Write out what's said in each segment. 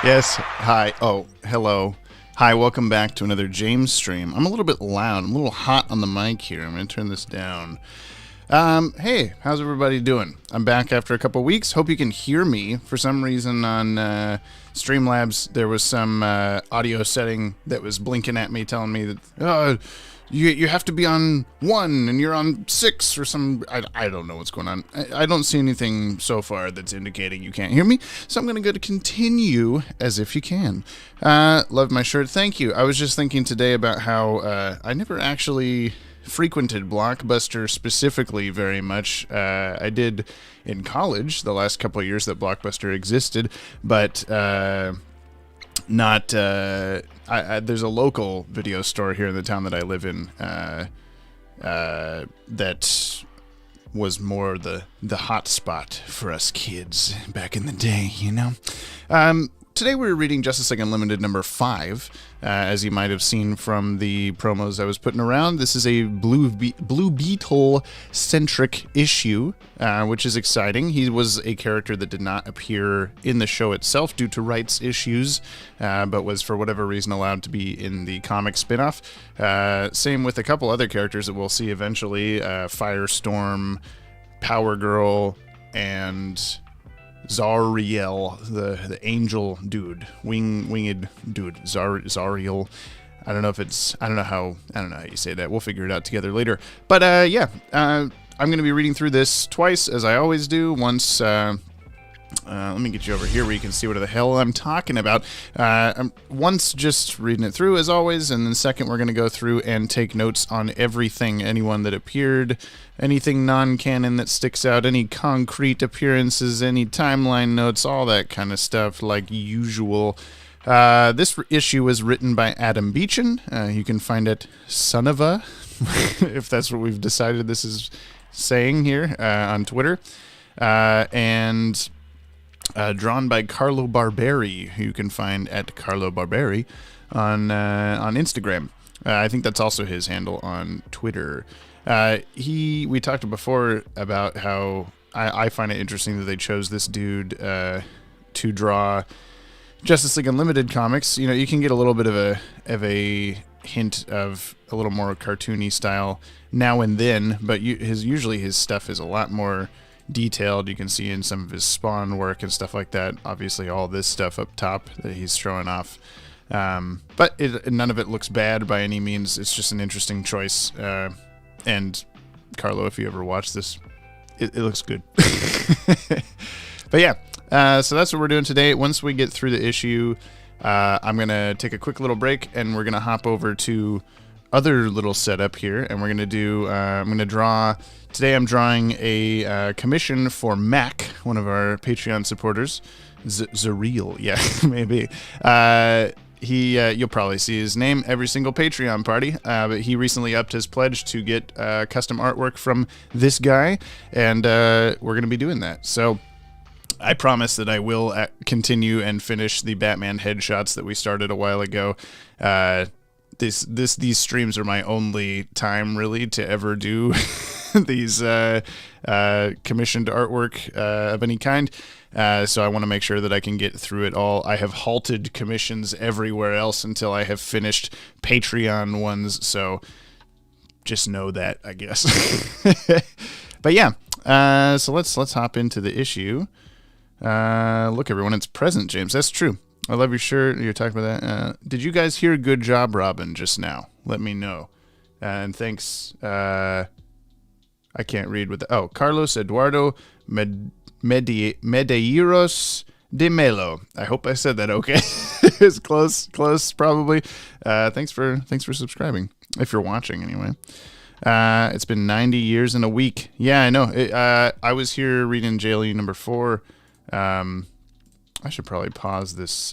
Yes. Hi. Oh, hello. Hi, welcome back to another James stream. I'm a little bit loud. I'm a little hot on the mic here. I'm going to turn this down. Hey, how's everybody doing? I'm back after a couple weeks. Hope you can hear me. For some reason on Streamlabs, there was some audio setting that was blinking at me, telling me that, you have to be on 1 and you're on 6 or some. I don't know what's going on. I don't see anything so far that's indicating you can't hear me, so I'm going to go to continue as if you can. Love my shirt. Thank you. I was just thinking today about how I never actually frequented Blockbuster specifically very much. I did in college the last couple of years that Blockbuster existed, but not there's a local video store here in the town that I live in that was more the hot spot for us kids back in the day, you know. Today we're reading Justice League Unlimited number 5, as you might have seen from the promos I was putting around. This is a Blue Beetle-centric issue, which is exciting. He was a character that did not appear in the show itself due to rights issues, but was for whatever reason allowed to be in the comic spinoff. Same with a couple other characters that we'll see eventually, Firestorm, Power Girl, and Zariel, the angel dude, winged dude, Zariel. I don't know how you say that. We'll figure it out together later. But I'm going to be reading through this twice, as I always do. Once, let me get you over here where you can see what the hell I'm talking about. Once just reading it through, as always, and then second, we're going to go through and take notes on everything, anyone that appeared, anything non-canon that sticks out, any concrete appearances, any timeline notes, all that kind of stuff, like usual. This issue was written by Adam Beechin. You can find it Sonova, if that's what we've decided this is saying here, on Twitter. And drawn by Carlo Barberi, who you can find at Carlo Barberi on Instagram. I think that's also his handle on Twitter. We talked before about how I find it interesting that they chose this dude to draw Justice League Unlimited comics. You know, you can get a little bit of a hint of a little more cartoony style now and then, but usually his stuff is a lot more detailed. You can see in some of his Spawn work and stuff like that. Obviously, all this stuff up top that he's showing off. But none of it looks bad by any means. It's just an interesting choice. And Carlo, if you ever watch this, it looks good. But yeah, so that's what we're doing today. Once we get through the issue, I'm going to take a quick little break, and we're going to hop over to other little setup here, and we're going to do, I'm going to draw, today I'm drawing a commission for Mac, one of our Patreon supporters, Zariel, yeah, maybe. You'll probably see his name every single Patreon party, but he recently upped his pledge to get custom artwork from this guy, and we're going to be doing that. So I promise that I will continue and finish the Batman headshots that we started a while ago. These streams are my only time really to ever do these commissioned artwork of any kind. So I want to make sure that I can get through it all. I have halted commissions everywhere else until I have finished Patreon ones. So just know that, I guess. But yeah, so let's hop into the issue. Look, everyone, it's present, James. That's true. I love your shirt. You're talking about that. Did you guys hear "Good Job, Robin" just now? Let me know. And thanks. I can't read with the... Oh, Carlos Eduardo Medeiros de Melo. I hope I said that okay. It's close, probably. Thanks for subscribing, if you're watching anyway. It's been 90 years in a week. Yeah, I know. I was here reading JLU number 4. I should probably pause this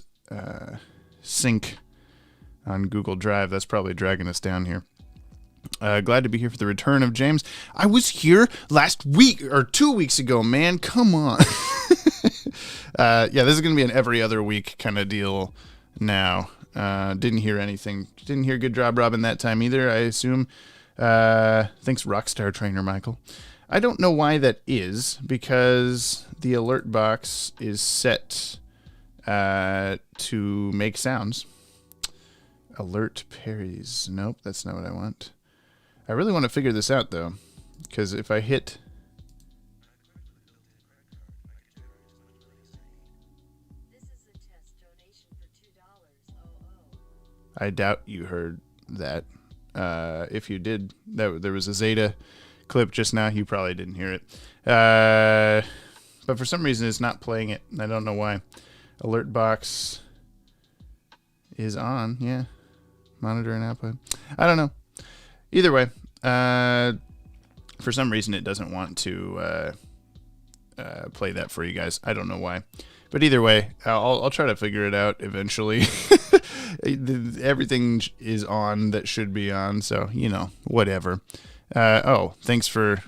sync on Google Drive. That's probably dragging us down here. Glad to be here for the return of James. I was here last week, or 2 weeks ago, man. Come on. Yeah, this is going to be an every other week kind of deal now. Didn't hear anything. Didn't hear "Good Job, Robin" that time either, I assume. Thanks, Rockstar Trainer Michael. I don't know why that is, because the alert box is set to make sounds. Alert parries. Nope, that's not what I want. I really want to figure this out, though, because if I hit... This is a test donation for $2. I doubt you heard that. If you did, there was a Zeta clip just now. You probably didn't hear it. But for some reason, it's not playing it. I don't know why. Alert box is on. Yeah. Monitor and output. I don't know. Either way, for some reason, it doesn't want to play that for you guys. I don't know why. But either way, I'll try to figure it out eventually. Everything is on that should be on, so, you know, whatever. Oh, thanks for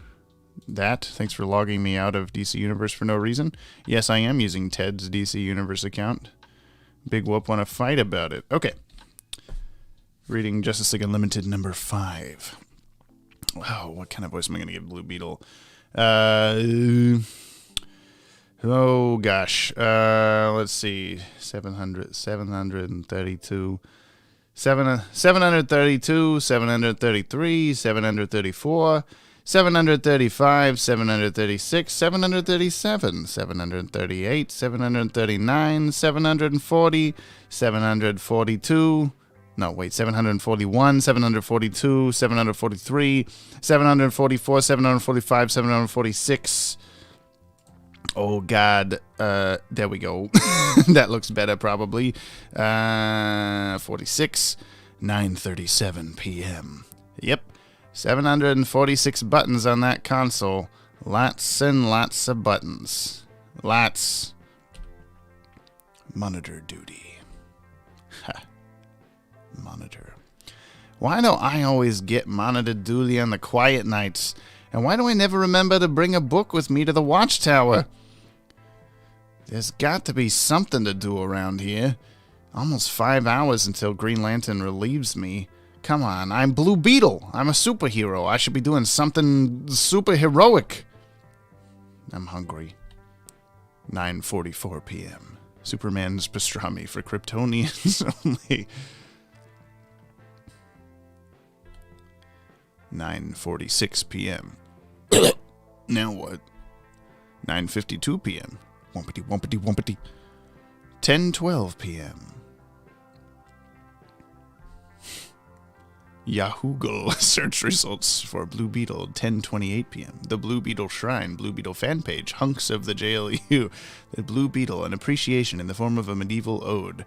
that. Thanks for logging me out of DC Universe for no reason. Yes, I am using Ted's DC Universe account. Big whoop, want to fight about it. Okay. Reading Justice League Unlimited number 5. Wow, what kind of voice am I going to give Blue Beetle? Oh, gosh. Let's see. 732, 733, 733, 734, 735, 736, 737, 738, 739, 740, 742... No, wait, 741, 742, 743, 744, 745, 746. Oh, God. There we go. That looks better, probably. 46, 9:37 p.m. Yep. 746 buttons on that console. Lots and lots of buttons. Lots. Monitor duty. Ha. Monitor. Why do I always get monitor duty on the quiet nights? And why do I never remember to bring a book with me to the watchtower? There's got to be something to do around here. Almost 5 hours until Green Lantern relieves me. Come on, I'm Blue Beetle. I'm a superhero. I should be doing something super heroic. I'm hungry. 9:44 p.m. Superman's pastrami for Kryptonians only. 9:46 p.m. Now what? 9:52 p.m. Wumpity, wumpity, wumpity. 10:12 p.m. Yahoo search results for Blue Beetle. 10:28 p.m. The Blue Beetle Shrine. Blue Beetle fan page. Hunks of the JLU. The Blue Beetle. An appreciation in the form of a medieval ode.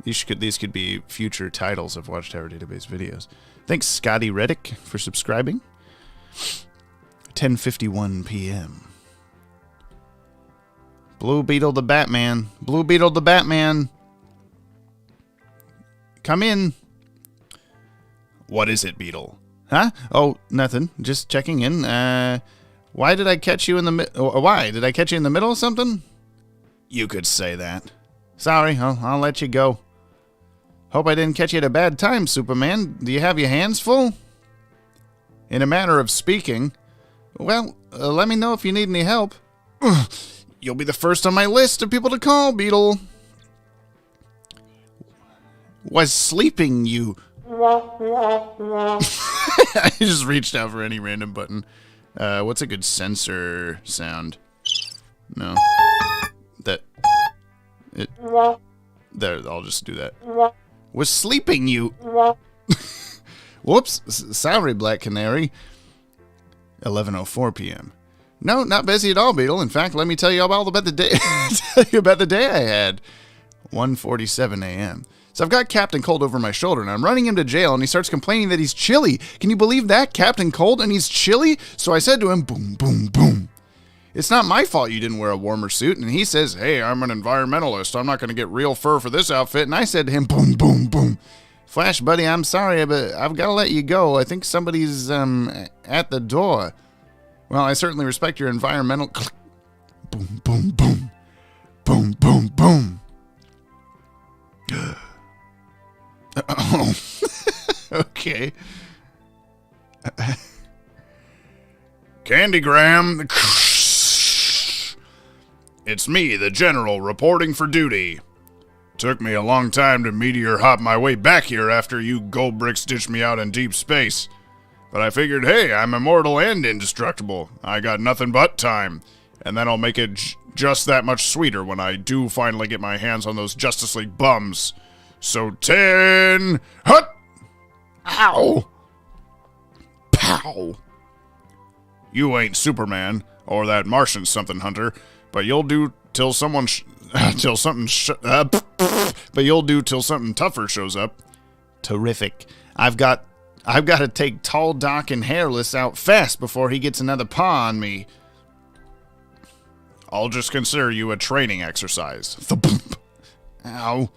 These could be future titles of Watchtower Database videos. Thanks, Scotty Reddick, for subscribing. 10:51 p.m. Blue Beetle the Batman. Blue Beetle the Batman. Come in. What is it, Beetle? Huh? Oh, nothing. Just checking in. Why did I catch you in the why? Did I catch you in the middle of something? You could say that. Sorry, I'll let you go. Hope I didn't catch you at a bad time, Superman. Do you have your hands full? In a manner of speaking. Well, let me know if you need any help. You'll be the first on my list of people to call, Beetle. Was sleeping, you... I just reached out for any random button. What's a good censor sound? No. That... It... There, I'll just do that. Was sleeping, you... Whoops. Sorry, Black Canary. 11:04 p.m. No, not busy at all, Beetle. In fact, let me tell you about the day. Tell you about the day I had. 1:47 a.m. So I've got Captain Cold over my shoulder, and I'm running him to jail, and he starts complaining that he's chilly. Can you believe that? Captain Cold, and he's chilly? So I said to him, boom, boom, boom. It's not my fault you didn't wear a warmer suit. And he says, hey, I'm an environmentalist. I'm not going to get real fur for this outfit. And I said to him, boom, boom, boom. Flash, buddy, I'm sorry, but I've got to let you go. I think somebody's at the door. Well, I certainly respect your environmental... Boom, boom, boom. Boom, boom, boom. Oh. Okay. Candygram. It's me, the General, reporting for duty. Took me a long time to meteor hop my way back here after you gold bricks ditched me out in deep space. But I figured, hey, I'm immortal and indestructible. I got nothing but time. And that'll make it just that much sweeter when I do finally get my hands on those Justice League bums. So 10... Hut! Ow! Pow! You ain't Superman, or that Martian something hunter, but you'll do till someone till something tougher shows up. Terrific. I've got to take Tall, Doc, and Hairless out fast before he gets another paw on me. I'll just consider you a training exercise. Ow.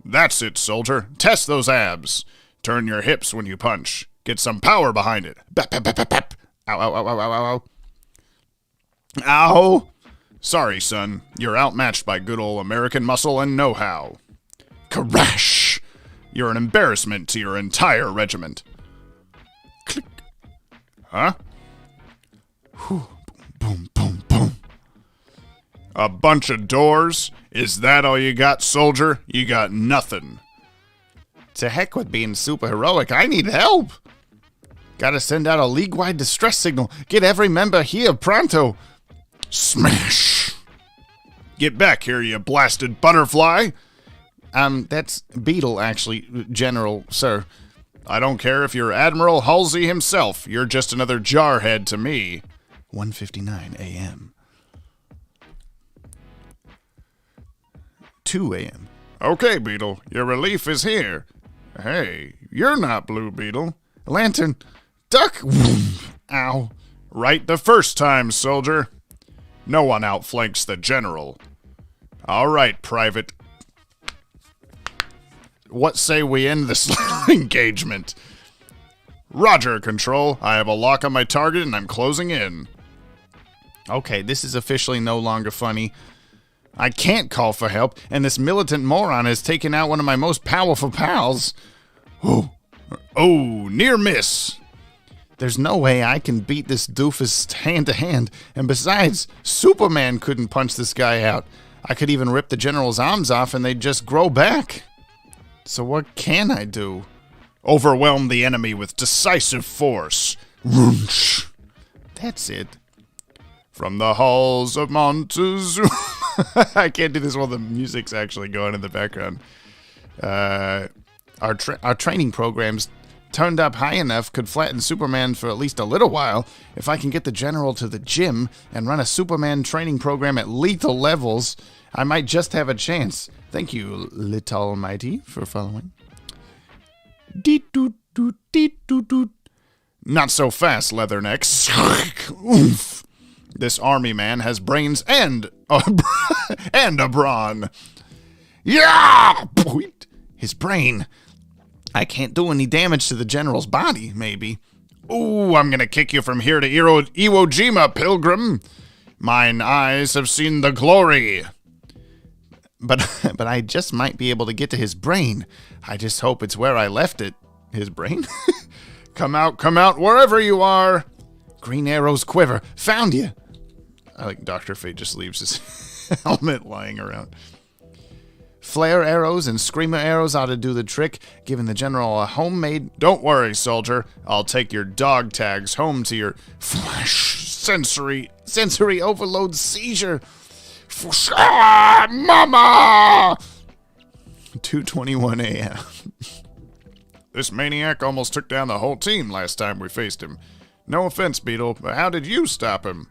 That's it, soldier. Test those abs. Turn your hips when you punch. Get some power behind it. Bap, bap, bap, bap, bap. Ow, ow, ow, ow, ow, ow. Ow! Sorry, son. You're outmatched by good old American muscle and know-how. Crash! You're an embarrassment to your entire regiment. Click. Huh? Whew. Boom, boom, boom. A bunch of doors? Is that all you got, soldier? You got nothing. To heck with being super heroic. I need help. Gotta send out a league-wide distress signal. Get every member here pronto. Smash! Get back here, you blasted butterfly. That's Beetle, actually, General, sir. I don't care if you're Admiral Halsey himself. You're just another jarhead to me. 1:59 a.m. 2 a.m. Okay, Beetle, your relief is here. Hey, you're not Blue Beetle. Lantern, duck. Ow. Right the first time, soldier. No one outflanks the general. All right, Private. What say we end this engagement? Roger, Control. I have a lock on my target and I'm closing in. Okay, this is officially no longer funny. I can't call for help, and this militant moron has taken out one of my most powerful pals. Oh, near miss. There's no way I can beat this doofus hand-to-hand, and besides, Superman couldn't punch this guy out. I could even rip the general's arms off and they'd just grow back. So what can I do? Overwhelm the enemy with decisive force. Whoosh. That's it. From the halls of Montezuma. I can't do this while the music's actually going in the background. Our training programs turned up high enough could flatten Superman for at least a little while. If I can get the general to the gym and run a Superman training program at lethal levels, I might just have a chance. Thank you, Little Almighty, for following. Deet-doot-doot-deet-doot-doot. Not so fast, Leathernecks. Oomph. This army man has brains and a brawn. Yeah! His brain. I can't do any damage to the general's body, maybe. Ooh, I'm gonna kick you from here to Iwo Jima, pilgrim. Mine eyes have seen the glory. But I just might be able to get to his brain. I just hope it's where I left it. His brain? Come out, wherever you are. Green Arrow's quiver. Found you. I like Dr. Fate just leaves his helmet lying around. Flare arrows and screamer arrows ought to do the trick, giving the general a homemade... Don't worry, soldier. I'll take your dog tags home to your sensory overload seizure. Mama! 2:21 a.m. This maniac almost took down the whole team last time we faced him. No offense, Beetle, but how did you stop him?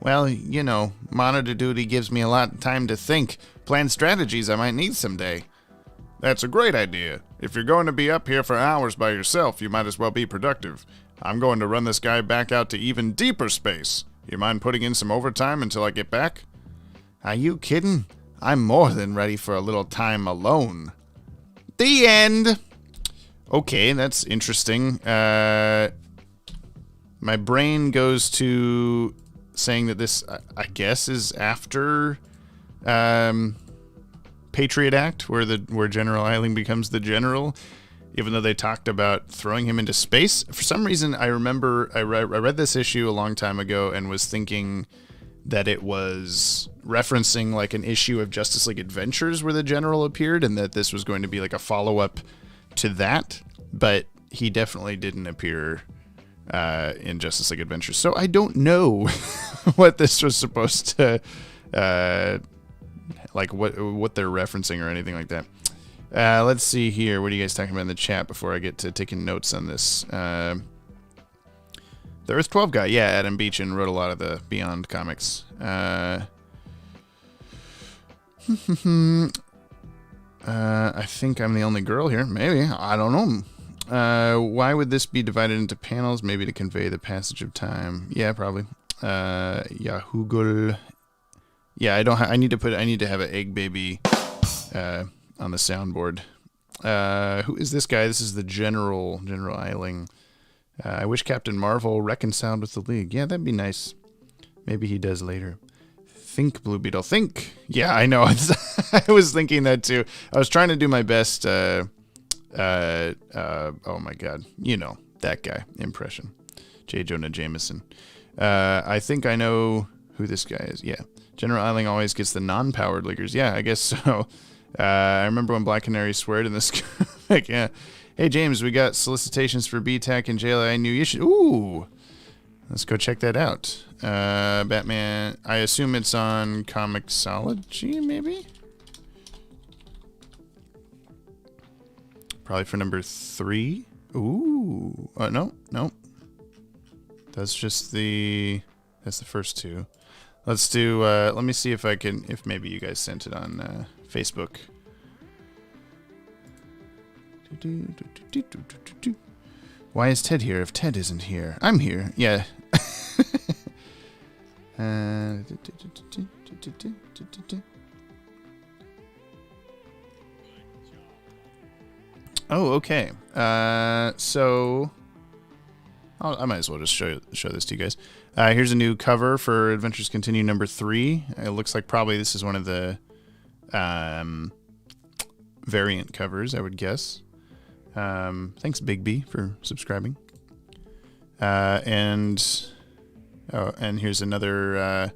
Well, you know, monitor duty gives me a lot of time to think, plan strategies I might need someday. That's a great idea. If you're going to be up here for hours by yourself, you might as well be productive. I'm going to run this guy back out to even deeper space. You mind putting in some overtime until I get back? Are you kidding? I'm more than ready for a little time alone. The end! Okay, that's interesting. My brain goes to saying that this, I guess, is after Patriot Act, where General Eiling becomes the general, even though they talked about throwing him into space. For some reason, I remember I read this issue a long time ago and was thinking that it was referencing like an issue of Justice League Adventures where the General appeared, and that this was going to be like a follow-up to that, but he definitely didn't appear in Justice League Adventures. So I don't know what this was supposed to, like what they're referencing or anything like that. Let's see here. What are you guys talking about in the chat before I get to taking notes on this? The Earth 12 guy. Yeah, Adam Beechin wrote a lot of the Beyond comics. I think I'm the only girl here. Maybe. I don't know. Why would this be divided into panels? Maybe to convey the passage of time. Yeah, probably. Yahoogle. Yeah, I need to have an egg baby on the soundboard. Who is this guy? This is the General Eiling. I wish Captain Marvel reconciled with the League. Yeah, that'd be nice. Maybe he does later. Think, Blue Beetle. Think. Yeah, I know. I was thinking that too. I was trying to do my best. Oh my God. You know, that guy impression. J. Jonah Jameson. I think I know who this guy is. Yeah. General Eiling always gets the non-powered leaguers. Yeah, I guess so. I remember when Black Canary sweared in this comic. Yeah. Hey, James, we got solicitations for BTAC and JLI new issue. Ooh. Let's go check that out. Batman. I assume it's on Comixology, maybe? Probably for number 3. Ooh. No. That's just that's the first 2. Let's do, let me see if maybe you guys sent it on Facebook. Why is Ted here if Ted isn't here? I'm here. Yeah. Oh, okay. So I might as well just show this to you guys. Here's a new cover for Adventures Continue number 3. It looks like probably this is one of the variant covers, I would guess. Thanks, Big B, for subscribing. And here's another.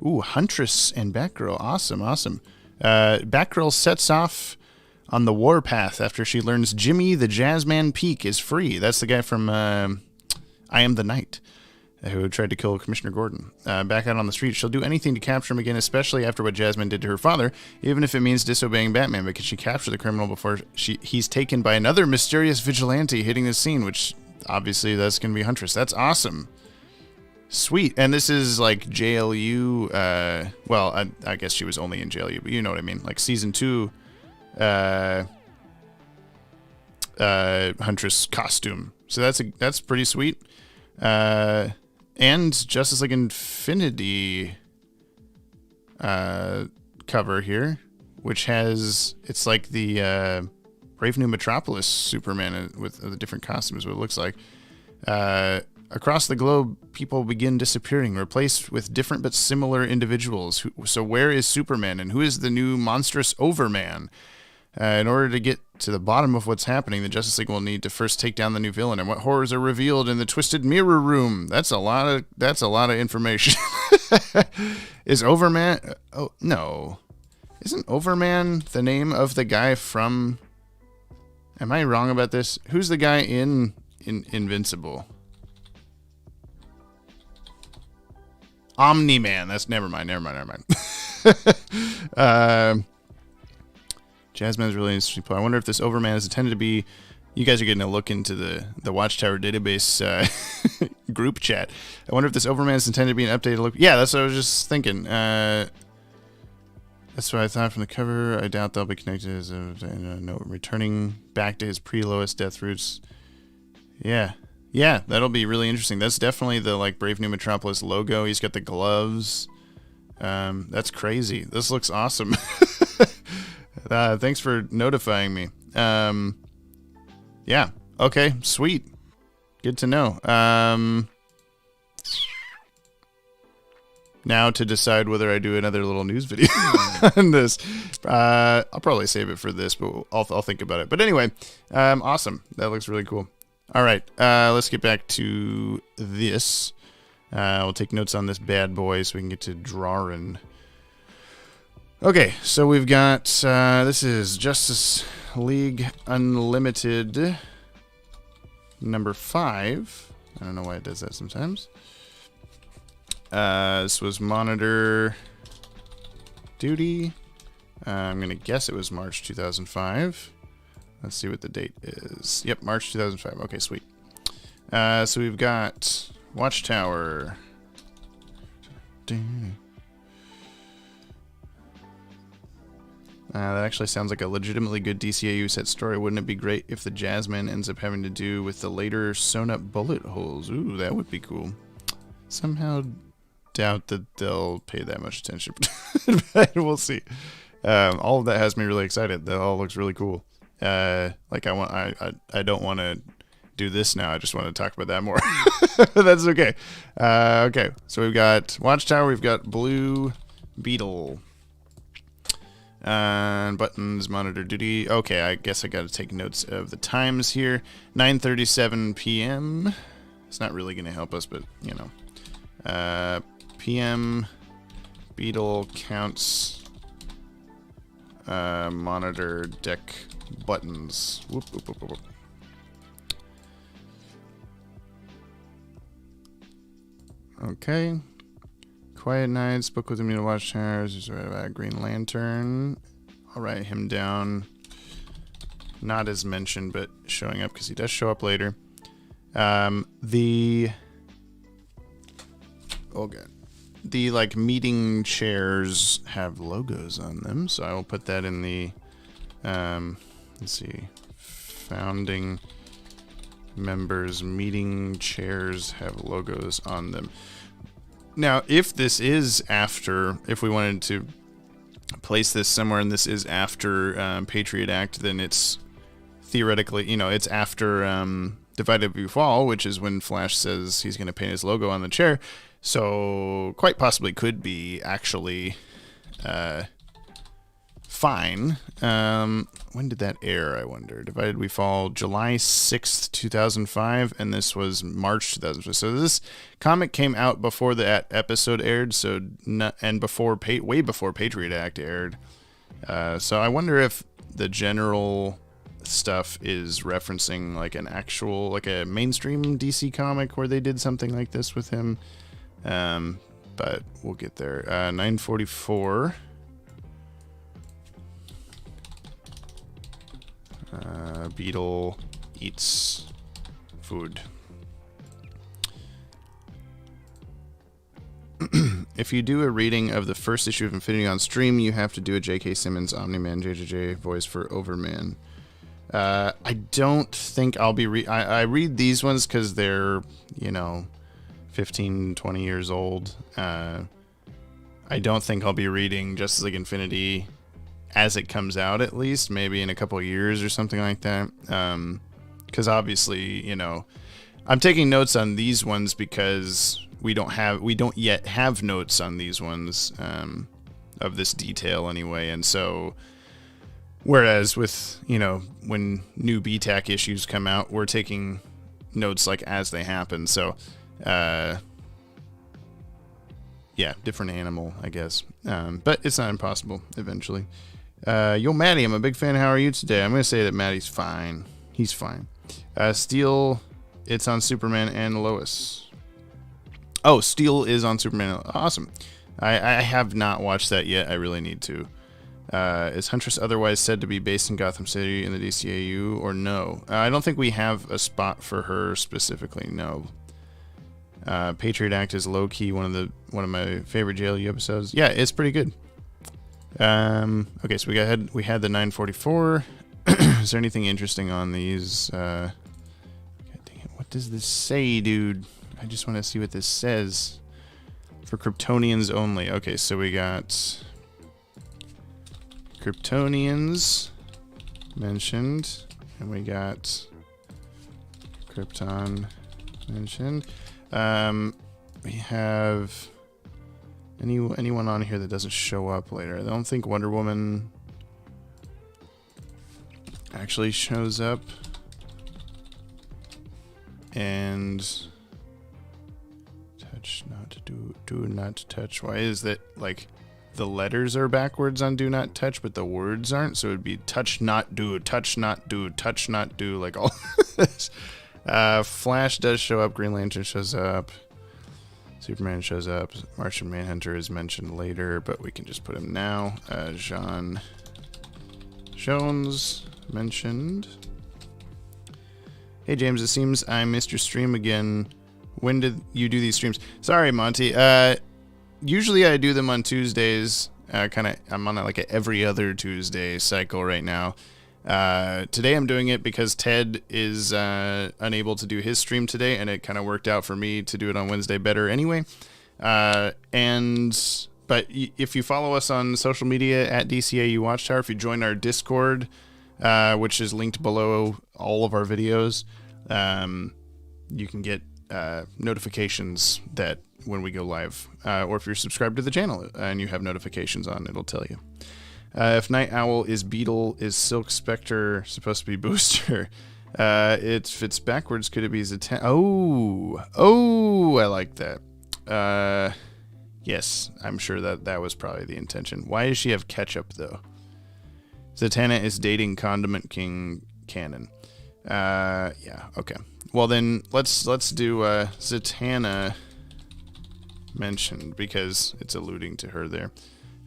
Huntress and Batgirl. Awesome. Batgirl sets off on the warpath after she learns Jimmy the Jazzman Peak is free. That's the guy from I Am the Knight, who tried to kill Commissioner Gordon. Back out on the street, she'll do anything to capture him again, especially after what Jasmine did to her father, even if it means disobeying Batman, because she captured the criminal before he's taken by another mysterious vigilante hitting the scene, which obviously that's going to be Huntress. That's awesome. Sweet. And this is like JLU, well, I guess she was only in JLU, but you know what I mean. Like season 2 Huntress costume. So that's pretty sweet. And Justice League Infinity cover here, which it's like the Brave New Metropolis Superman with the different costumes, what it looks like. Across the globe, people begin disappearing, replaced with different but similar individuals. So where is Superman, and who is the new monstrous Overman? In order to get to the bottom of what's happening, the Justice League will need to first take down the new villain. And what horrors are revealed in the Twisted Mirror Room? That's a lot of information. Is Overman? Oh no, isn't Overman the name of the guy from? Am I wrong about this? Who's the guy in Invincible? Omni-Man. That's never mind. Jazzman's really interesting plot. I wonder if this Overman is intended to be. You guys are getting a look into the Watchtower database group chat. I wonder if this Overman is intended to be an updated look. Yeah, that's what I was just thinking. That's what I thought from the cover. I doubt they'll be connected as returning back to his pre-Lois death roots. Yeah, that'll be really interesting. That's definitely the like Brave New Metropolis logo. He's got the gloves. That's crazy. This looks awesome. Thanks for notifying me. Yeah. Okay. Sweet. Good to know. Now to decide whether I do another little news video on this. I'll probably save it for this, but I'll think about it. But anyway, awesome. That looks really cool. All right. Let's get back to this. We'll take notes on this bad boy so we can get to drawing. Okay, so we've got, this is Justice League Unlimited number 5. I don't know why it does that sometimes. This was Monitor Duty. I'm going to guess it was March 2005. Let's see what the date is. Yep, March 2005. Okay, sweet. So we've got Watchtower. That actually sounds like a legitimately good DCAU set story. Wouldn't it be great if the Jazzman ends up having to do with the later sewn-up bullet holes? Ooh, that would be cool. Somehow doubt that they'll pay that much attention, but we'll see. All of that has me really excited. That all looks really cool. Like I don't want to do this now. I just want to talk about that more. That's okay. Okay, so we've got Watchtower. We've got Blue Beetle. Buttons, Monitor Duty. Okay, I guess I got to take notes of the times here. 9:37 p.m. It's not really going to help us, but you know. PM. Beetle counts. Monitor deck buttons. Whoop, whoop, whoop, whoop. Okay. Quiet Nights, Book with Immune Watchtowers. There's a Green Lantern. I'll write him down. Not as mentioned, but showing up because he does show up later. The like meeting chairs have logos on them, so I will put that in the let's see, founding members meeting chairs have logos on them. Now, if this is after, if we wanted to place this somewhere and this is after Patriot Act, then it's theoretically, you know, it's after Divided We Fall, which is when Flash says he's going to paint his logo on the chair. So quite possibly could be actually fine. When did that air, I wonder? Divided We Fall, July 6th, 2005, and this was March 2005. So this comic came out before that episode aired, so and before way before Patriot Act aired. So I wonder if the general stuff is referencing like an actual, like a mainstream DC comic where they did something like this with him. But we'll get there. 9:44. Beetle eats food. If you do a reading of the first issue of Infinity on stream, you have to do a J.K. Simmons Omni-Man JJJ voice for Overman. I don't think I'll be I read these ones because they're, you know, 15, 20 years old. I don't think I'll be reading Justice League Infinity as it comes out, at least maybe in a couple of years or something like that, because obviously, you know, I'm taking notes on these ones because we don't yet have notes on these ones of this detail anyway. And so whereas with, you know, when new BTAC issues come out, we're taking notes like as they happen. So yeah, different animal, I guess, but it's not impossible eventually. Yo, Maddie, I'm a big fan. How are you today? I'm going to say that Maddie's fine. He's fine. Steel, it's on Superman and Lois. Oh, Steel is on Superman. Awesome. I have not watched that yet. I really need to. Is Huntress otherwise said to be based in Gotham City in the DCAU, or no? I don't think we have a spot for her specifically, no. Patriot Act is low-key one of my favorite JLU episodes. Yeah, it's pretty good. Okay, so we had the 944. Is there anything interesting on these? God dang it, what does this say, dude? I just want to see what this says. For Kryptonians only. Okay, so we got Kryptonians mentioned, and we got Krypton mentioned. We have anyone on here that doesn't show up later. I don't think Wonder Woman actually shows up. And touch Do not touch. Why is that, like, the letters are backwards on do not touch, but the words aren't? So it'd be touch not do, touch not do, touch not do, like all this. Flash does show up. Green Lantern shows up. Superman shows up. Martian Manhunter is mentioned later, but we can just put him now. Jean Jones mentioned. Hey James, it seems I missed your stream again. When did you do these streams? Sorry, Monty. Usually I do them on Tuesdays. I'm on like a every other Tuesday cycle right now. Today I'm doing it because Ted is unable to do his stream today, and it kind of worked out for me to do it on Wednesday better anyway. But if you follow us on social media at DCAU Watchtower, if you join our Discord, which is linked below all of our videos, you can get notifications that when we go live, or if you're subscribed to the channel and you have notifications on, it'll tell you. If Night Owl is Beetle, is Silk Spectre supposed to be Booster? If it's backwards, could it be Zatanna? Oh, I like that. Yes, I'm sure that was probably the intention. Why does she have ketchup though? Zatanna is dating Condiment King canon. Yeah, okay. Well then, let's do Zatanna mentioned because it's alluding to her there.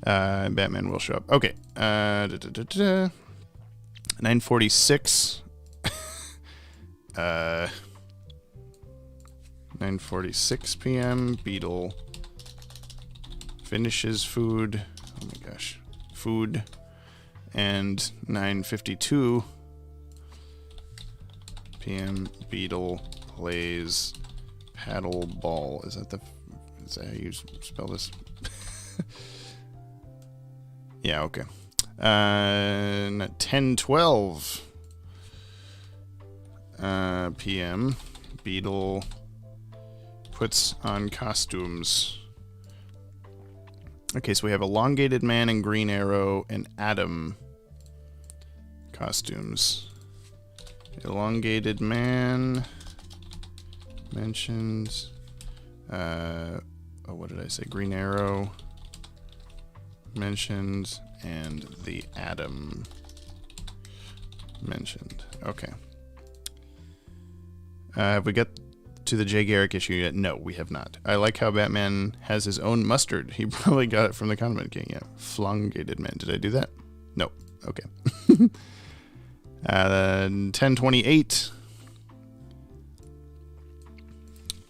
Batman will show up. Okay. 9:46. 9:46 p.m. Beetle finishes food. Oh my gosh, food. And 9:52 p.m. Beetle plays paddle ball. Is that how you spell this? Yeah, okay. 10:12 p.m. Beetle puts on costumes. Okay, so we have Elongated Man and Green Arrow and Atom costumes. Elongated Man mentioned. What did I say? Green Arrow mentioned, and the Atom mentioned. Okay. Have we got to the Jay Garrick issue yet? No, we have not. I like how Batman has his own mustard. He probably got it from the Condiment King. Yeah. Flungated Man. Did I do that? No. Okay. 10:28.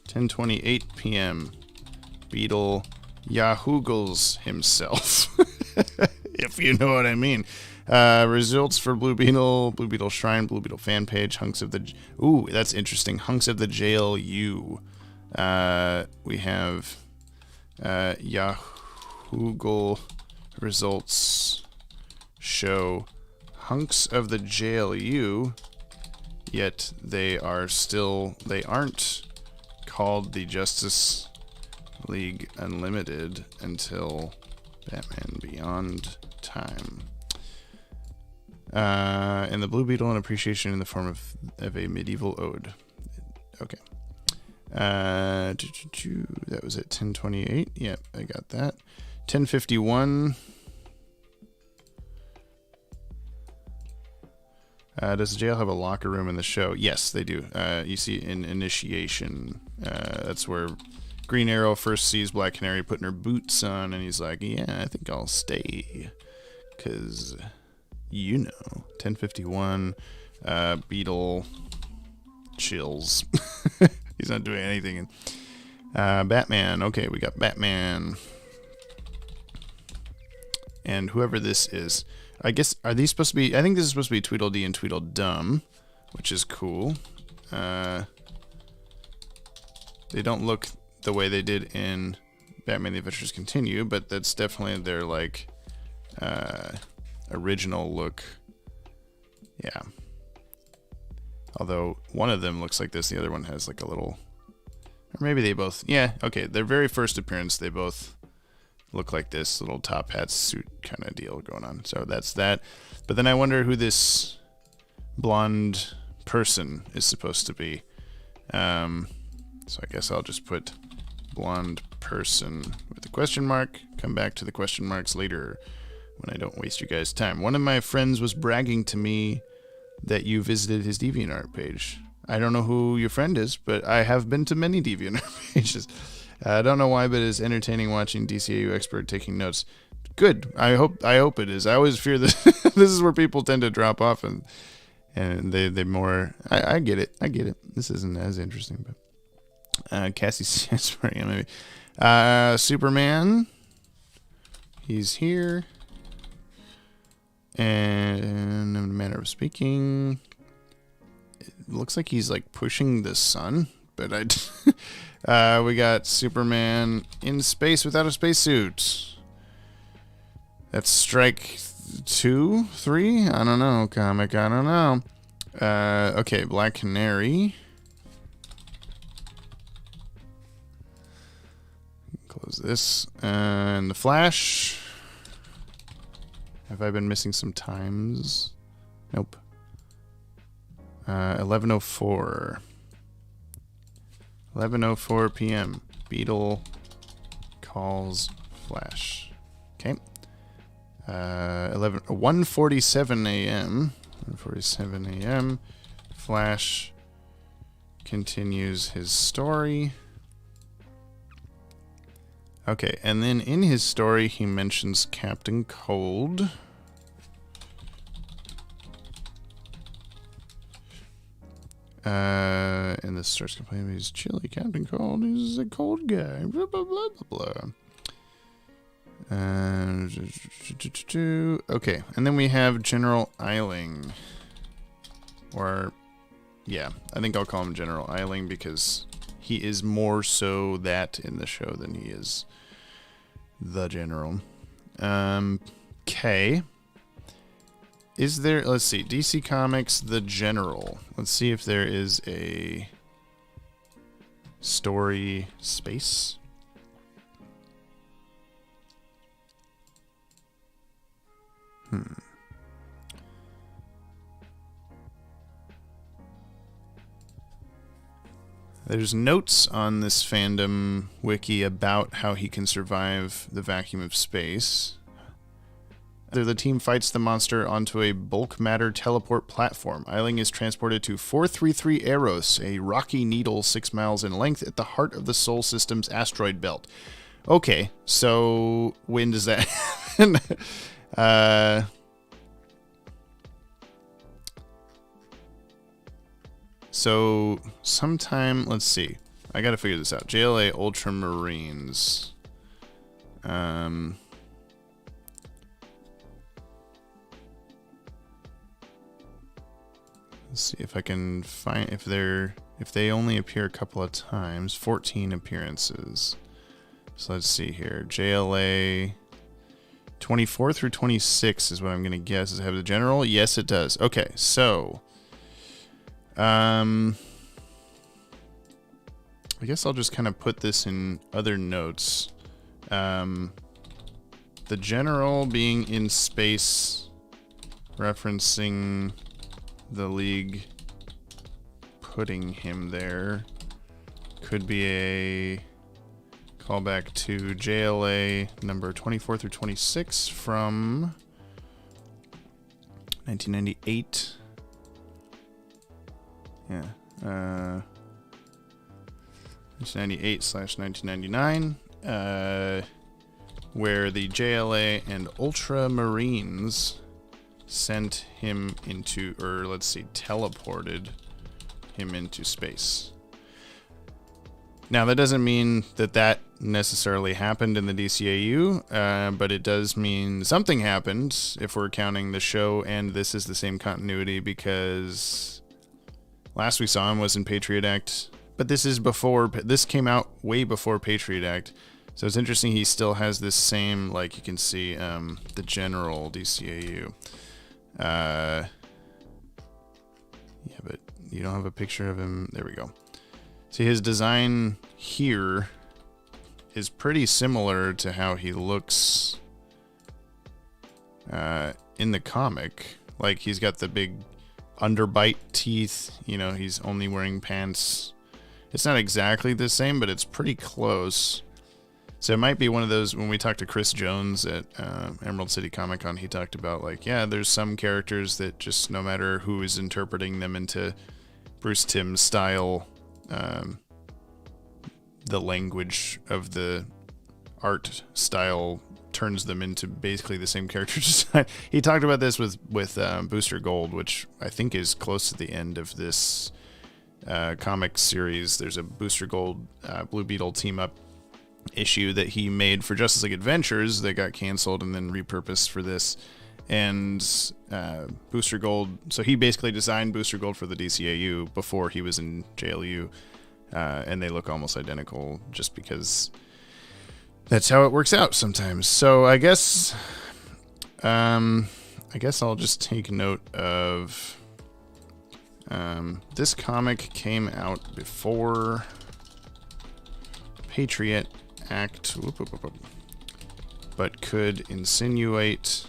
10:28 p.m. Beetle Yahoogles himself. If you know what I mean. Results for Blue Beetle, Blue Beetle Shrine, Blue Beetle fan page, Hunks of the... Ooh, that's interesting. Hunks of the JLU. We have Yahoogle results show Hunks of the JLU, yet they aren't called the Justice League Unlimited until Batman Beyond Time. And the Blue Beetle, an appreciation in the form of a medieval ode. Okay. That was at 10:28. Yep, I got that. 10:51. Does the jail have a locker room in the show? Yes, they do. You see in Initiation, that's where Green Arrow first sees Black Canary putting her boots on, and he's like, yeah, I think I'll stay. Because, 10:51, Beetle chills. He's not doing anything. Batman. Okay, we got Batman. And whoever this is. I guess, are these supposed to be... I think this is supposed to be Tweedledee and Tweedledum, which is cool. They don't look the way they did in Batman The Adventures Continue, but that's definitely their, like, original look. Yeah. Although, one of them looks like this, the other one has, like, a little... Or maybe they both... Yeah, okay, their very first appearance, they both... look like this little top hat suit kind of deal going on. So that's that. But then I wonder who this blonde person is supposed to be. So I guess I'll just put blonde person with a question mark. Come back to the question marks later when I don't waste you guys' time. One of my friends was bragging to me that you visited his DeviantArt page. I don't know who your friend is, but I have been to many DeviantArt pages. I don't know why, but it's entertaining watching DCAU expert taking notes. Good. I hope it is. I always fear that this is where people tend to drop off, and they more. I get it. This isn't as interesting, but Cassie says maybe. Superman. He's here. And in a manner of speaking, it looks like he's like pushing the sun, but we got Superman in space without a spacesuit. That's strike 2, 3? I don't know, comic. I don't know. Okay, Black Canary. Close this. And the Flash. Have I been missing some times? Nope. 11:04. 11:04 p.m. Beetle calls Flash. Okay. 1:47 a.m. 1:47 a.m. Flash continues his story. Okay, and then in his story, he mentions Captain Cold. And this starts complaining he's chilly. Captain Cold, he's a cold guy. Blah, blah, blah, blah, blah. Okay, and then we have General Eiling. Or, yeah, I think I'll call him General Eiling because he is more so that in the show than he is the General. Okay. Is there, let's see, DC Comics, The General. Let's see if there is a story space. There's notes on this fandom wiki about how he can survive the vacuum of space. The team fights the monster onto a bulk matter teleport platform. Eiling is transported to 433 Eros, a rocky needle 6 miles in length at the heart of the Sol System's asteroid belt. Okay, so when does that happen? So sometime, let's see. I gotta figure this out. JLA Ultramarines. Let's see if I can find if they only appear a couple of times. 14 appearances. So let's see here. JLA 24 through 26 is what I'm gonna guess. Does it have the General? Yes, it does. Okay, so I guess I'll just kind of put this in other notes. The General being in space, referencing the League putting him there, could be a callback to JLA number 24 through 26 from 1998. Yeah, 1998/1999, where the JLA and Ultramarines sent him into, or let's see, teleported him into space. Now, that doesn't mean that necessarily happened in the DCAU, but it does mean something happened if we're counting the show, and this is the same continuity because last we saw him was in Patriot Act, but this came out way before Patriot Act, so it's interesting he still has this same, like you can see, the General DCAU. Yeah, but you don't have a picture of him. There we go. See, his design here is pretty similar to how he looks in the comic. Like, he's got the big underbite teeth, you know, he's only wearing pants. It's not exactly the same, but it's pretty close. So it might be one of those, when we talked to Chris Jones at Emerald City Comic Con, he talked about, like, yeah, there's some characters that just, no matter who is interpreting them into Bruce Timm's style, the language of the art style turns them into basically the same character design. He talked about this with Booster Gold, which I think is close to the end of this comic series. There's a Booster Gold Blue Beetle team up issue that he made for Justice League Adventures that got canceled and then repurposed for this. And Booster Gold, so he basically designed Booster Gold for the DCAU before he was in JLU, and they look almost identical just because that's how it works out sometimes. So I guess I'll just take note of this comic came out before Patriot Act, but could insinuate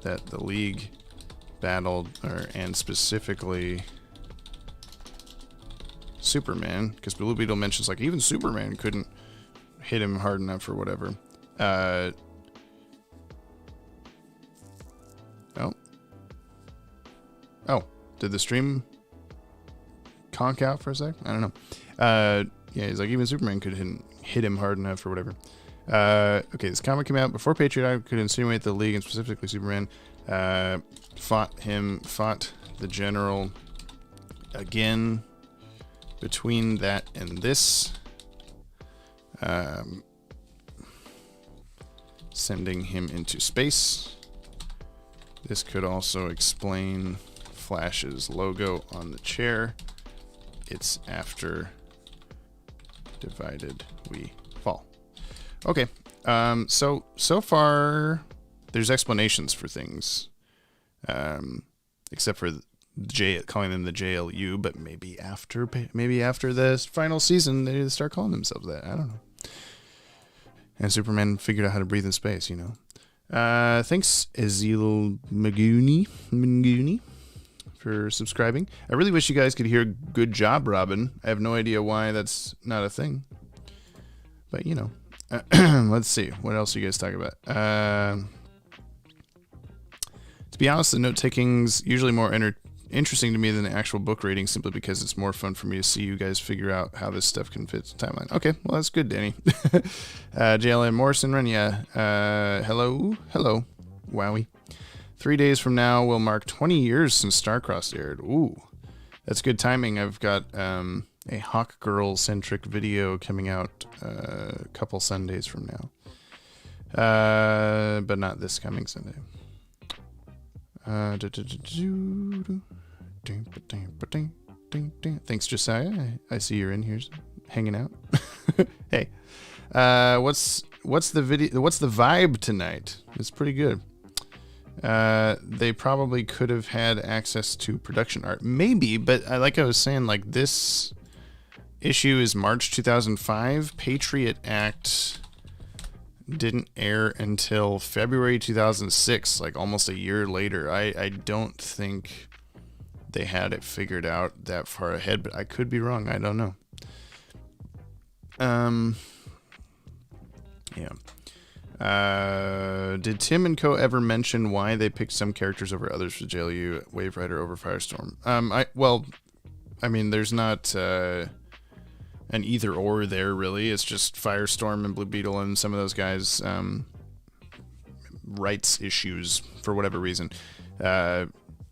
that the League battled, and specifically Superman, because Blue Beetle mentions, like, even Superman couldn't hit him hard enough or whatever. Oh, did the stream conk out for a sec? I don't know. Yeah, he's like, even Superman could hit him hard enough or whatever. Okay, this comic came out before Patriot Act could insinuate the League, and specifically Superman, fought the General again. Between that and this, sending him into space. This could also explain Flash's logo on the chair. It's after divided we fall. Okay, so far there's explanations for things, except for calling them the JLU, but maybe after the final season they start calling themselves that. I don't know. And Superman figured out how to breathe in space, you know. Thanks, Ezil Maguni, for subscribing. I really wish you guys could hear "Good job, Robin." I have no idea why that's not a thing, but you know. Let's see what else you guys talk about. To be honest, the note taking's usually more interesting to me than the actual book reading, simply because it's more fun for me to see you guys figure out how this stuff can fit the timeline. Okay, well, that's good, Danny. JLM Morrison Run, yeah. Hello. Wowie. 3 days from now will mark 20 years since Starcrossed aired. Ooh, that's good timing. I've got a Hawk Girl centric video coming out a couple Sundays from now, but not this coming Sunday. Thanks, Josiah. I see you're in here hanging out. Hey, what's the video? What's the vibe tonight? It's pretty good. They probably could have had access to production art, maybe, but like I was saying, like, this issue is March 2005. Patriot Act didn't air until February 2006, like almost a year later. I don't think they had it figured out that far ahead, but I could be wrong. I don't know. Yeah. Did Tim and Co. ever mention why they picked some characters over others for JLU, Wave Rider over Firestorm? I mean, there's not an either or there, really. It's just Firestorm and Blue Beetle and some of those guys' rights issues for whatever reason.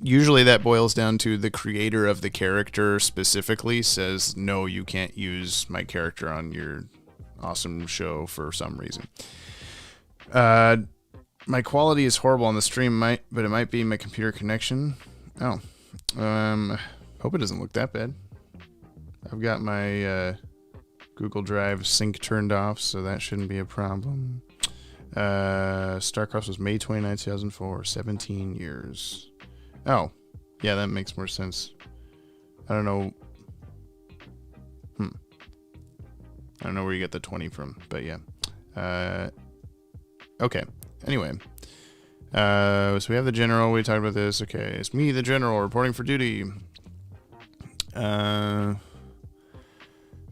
Usually that boils down to the creator of the character specifically says, no, you can't use my character on your awesome show for some reason. My quality is horrible on the stream, but it might be my computer connection. Oh, hope it doesn't look that bad. I've got my Google Drive sync turned off, so that shouldn't be a problem. Starcrossed was May 29, 2004, 17 years. Oh, yeah, that makes more sense. I don't know. I don't know where you get the 20 from, but yeah. Okay. Anyway. So we have the general. We talked about this. Okay. It's me, the general, reporting for duty.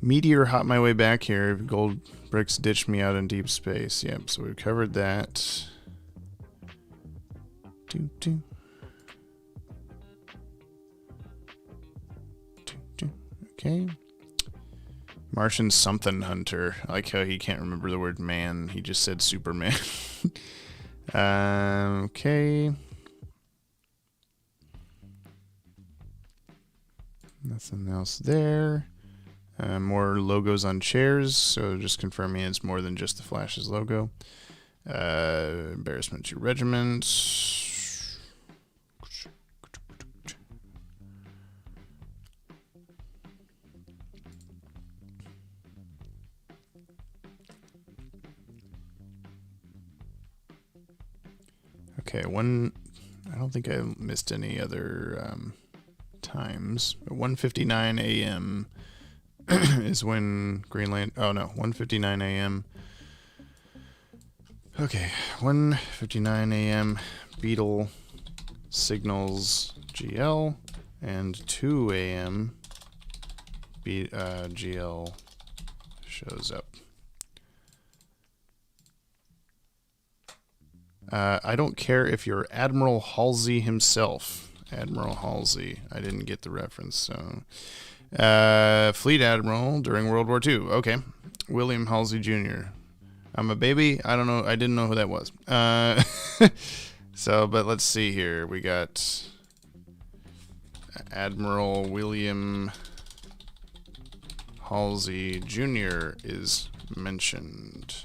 Meteor hopped my way back here. Gold bricks ditched me out in deep space. Yep, so we've covered that. Do, do. Do, do. Okay. Martian something hunter. I like how he can't remember the word man. He just said Superman. Okay. Nothing else there. More logos on chairs, so just confirming it's more than just the Flash's logo. Embarrassment to regiment. Okay, I don't think I missed any other times. 1:59 a.m. is when Greenland. Oh no, 1:59 a.m. Okay, 1:59 a.m. Beetle signals GL, and 2 a.m. GL shows up. I don't care if you're Admiral Halsey himself. Admiral Halsey. I didn't get the reference, so. Fleet Admiral during World War II. Okay. William Halsey Jr. I'm a baby. I don't know. I didn't know who that was. So, but let's see here. We got Admiral William Halsey Jr. is mentioned.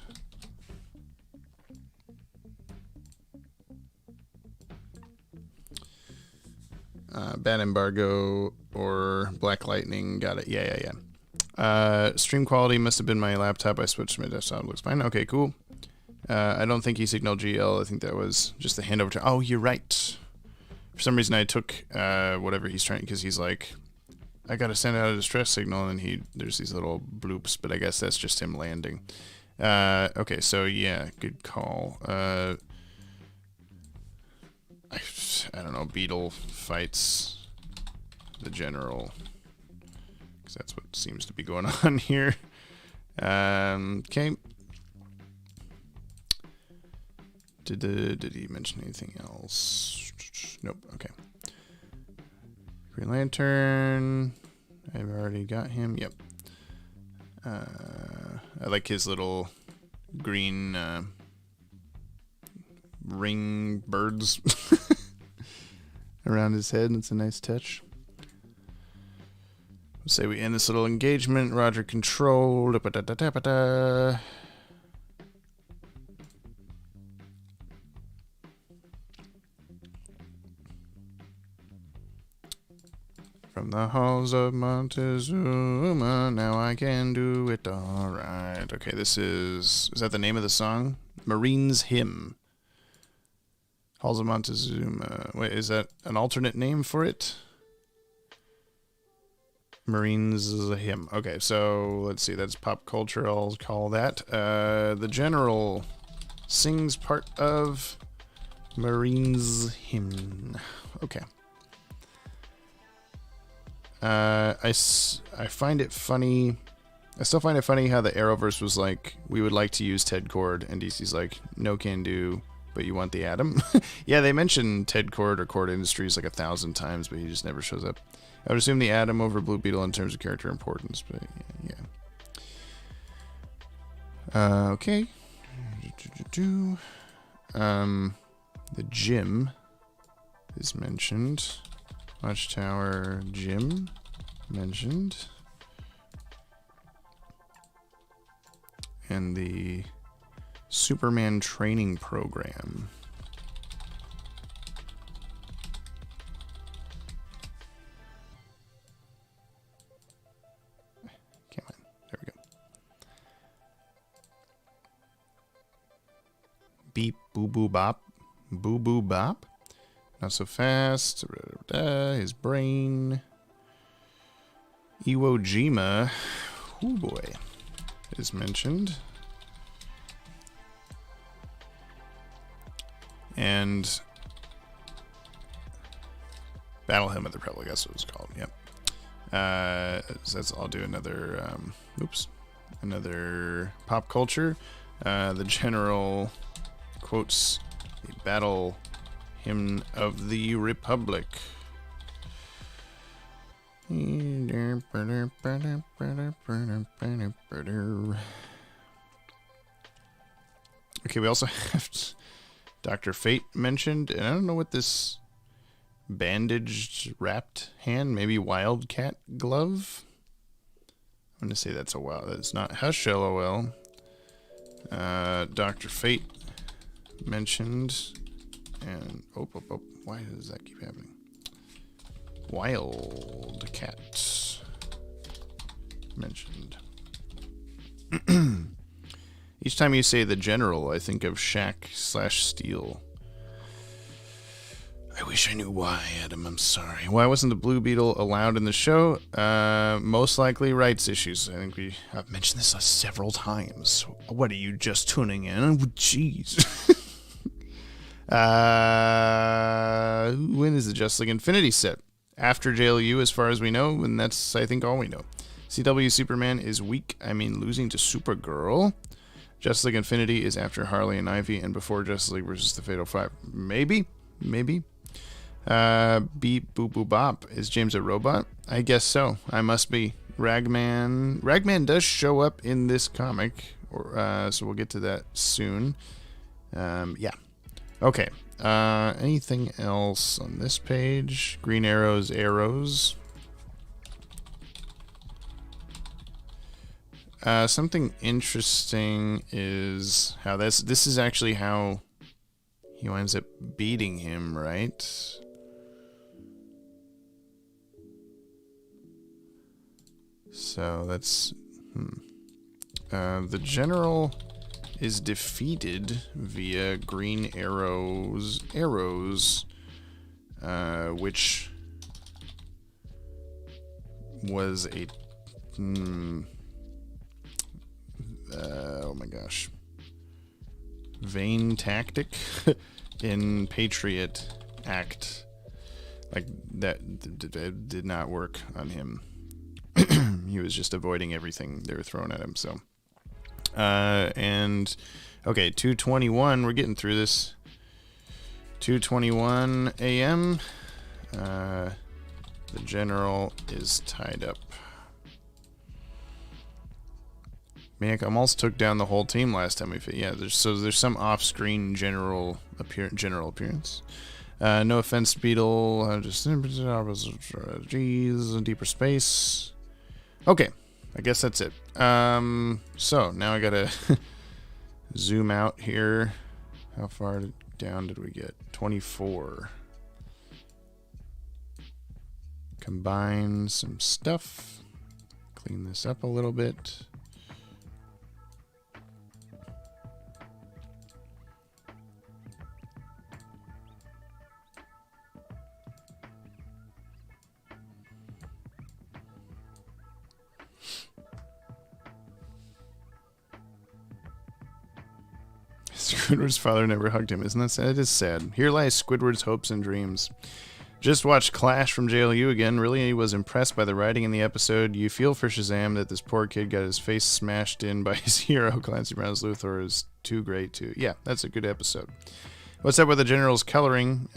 Bad Embargo or Black Lightning. Got it. Yeah. Stream quality must have been my laptop. I switched to my desktop. Looks fine. Okay, cool. I don't think he signaled GL. I think that was just the handover to... Oh, you're right. For some reason, I took whatever he's trying... Because he's like, I got to send out a distress signal, and there's these little bloops, but I guess that's just him landing. Okay, so yeah, good call. I don't know, Beetle fights the general, because that's what seems to be going on here. Okay. Did he mention anything else? Nope. Okay. Green Lantern. I've already got him. Yep. I like his little green ring birds around his head. It's a nice touch. Let's say we end this little engagement. Roger, control. Da-ba-da-da-da-ba-da. From the halls of Montezuma, now I can do it all right. Okay, is that the name of the song? Marine's Hymn. Halls of Montezuma. Wait, is that an alternate name for it? Marine's Hymn. Okay, so let's see. That's pop culture. I'll call that. The General sings part of Marine's Hymn. Okay. I find it funny. I still find it funny how the Arrowverse was like, we would like to use Ted Cord, and DC's like, no can do, but you want the Atom? Yeah, they mentioned Ted Cord or Cord Industries like 1,000 times, but he just never shows up. I would assume the Atom over Blue Beetle in terms of character importance, but yeah. Okay. The gym is mentioned. Watchtower gym mentioned. And the Superman training program. Come on. There we go. Beep, boo, boo, bop. Boo, boo, bop. Not so fast. His brain. Iwo Jima. Oh boy. Is mentioned. And Battle Hymn of the Republic, that's what it was called. Yep. I'll do another, another pop culture. The general quotes the battle hymn of the Republic. Okay, we also have Dr. Fate mentioned, and I don't know what this bandaged wrapped hand, maybe wildcat glove. I'm gonna say that's a wild. That's not Hush LOL. Dr. Fate mentioned, and why does that keep happening? Wildcat mentioned. Each time you say the general, I think of Shaq/Steel. I wish I knew why, Adam. I'm sorry. Why wasn't the Blue Beetle allowed in the show? Most likely rights issues. I think I've mentioned this several times. What are you just tuning in? Oh, jeez. When is the Just League Infinity set? After JLU, as far as we know, and that's, I think, all we know. CW Superman is weak. I mean, losing to Supergirl. Justice League Infinity is after Harley and Ivy and before Justice League versus the Fatal Five. Maybe. Beep boop boop bop. Is James a robot? I guess so. I must be. Ragman does show up in this comic, so we'll get to that soon. Yeah. Okay. Anything else on this page? Green Arrow's arrows. Something interesting is how this is actually how he winds up beating him, right? So that's the general is defeated via Green Arrow's arrows, which was a oh my gosh, vain tactic in Patriot Act. Like, that did not work on him. He was just avoiding everything they were throwing at him. So, and okay, 2:21. We're getting through this. 2:21 a.m. The general is tied up. Man, I almost took down the whole team last time we fit. Yeah, there's some off-screen general appearance. No offense, Beetle. Just geez, deeper space. Okay, I guess that's it. So now I gotta zoom out here. How far down did we get? 24. Combine some stuff. Clean this up a little bit. Squidward's father never hugged him. Isn't that sad? It is sad. Here lies Squidward's hopes and dreams. Just watched Clash from JLU again. Really was impressed by the writing in the episode. You feel for Shazam that this poor kid got his face smashed in by his hero. Clancy Brown's Luthor is too great too. Yeah, that's a good episode. What's up with the general's coloring?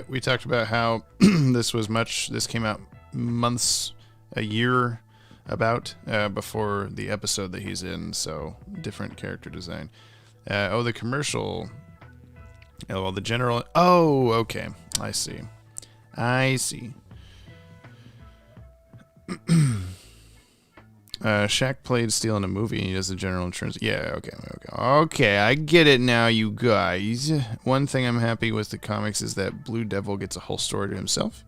We talked about how this came out months, a year about before the episode that he's in, so different character design. The commercial. Oh, well, the general. Oh, okay. I see. Shaq played Steel in a movie, and he does the general insurance. Yeah, okay. I get it now, you guys. One thing I'm happy with the comics is that Blue Devil gets a whole story to himself.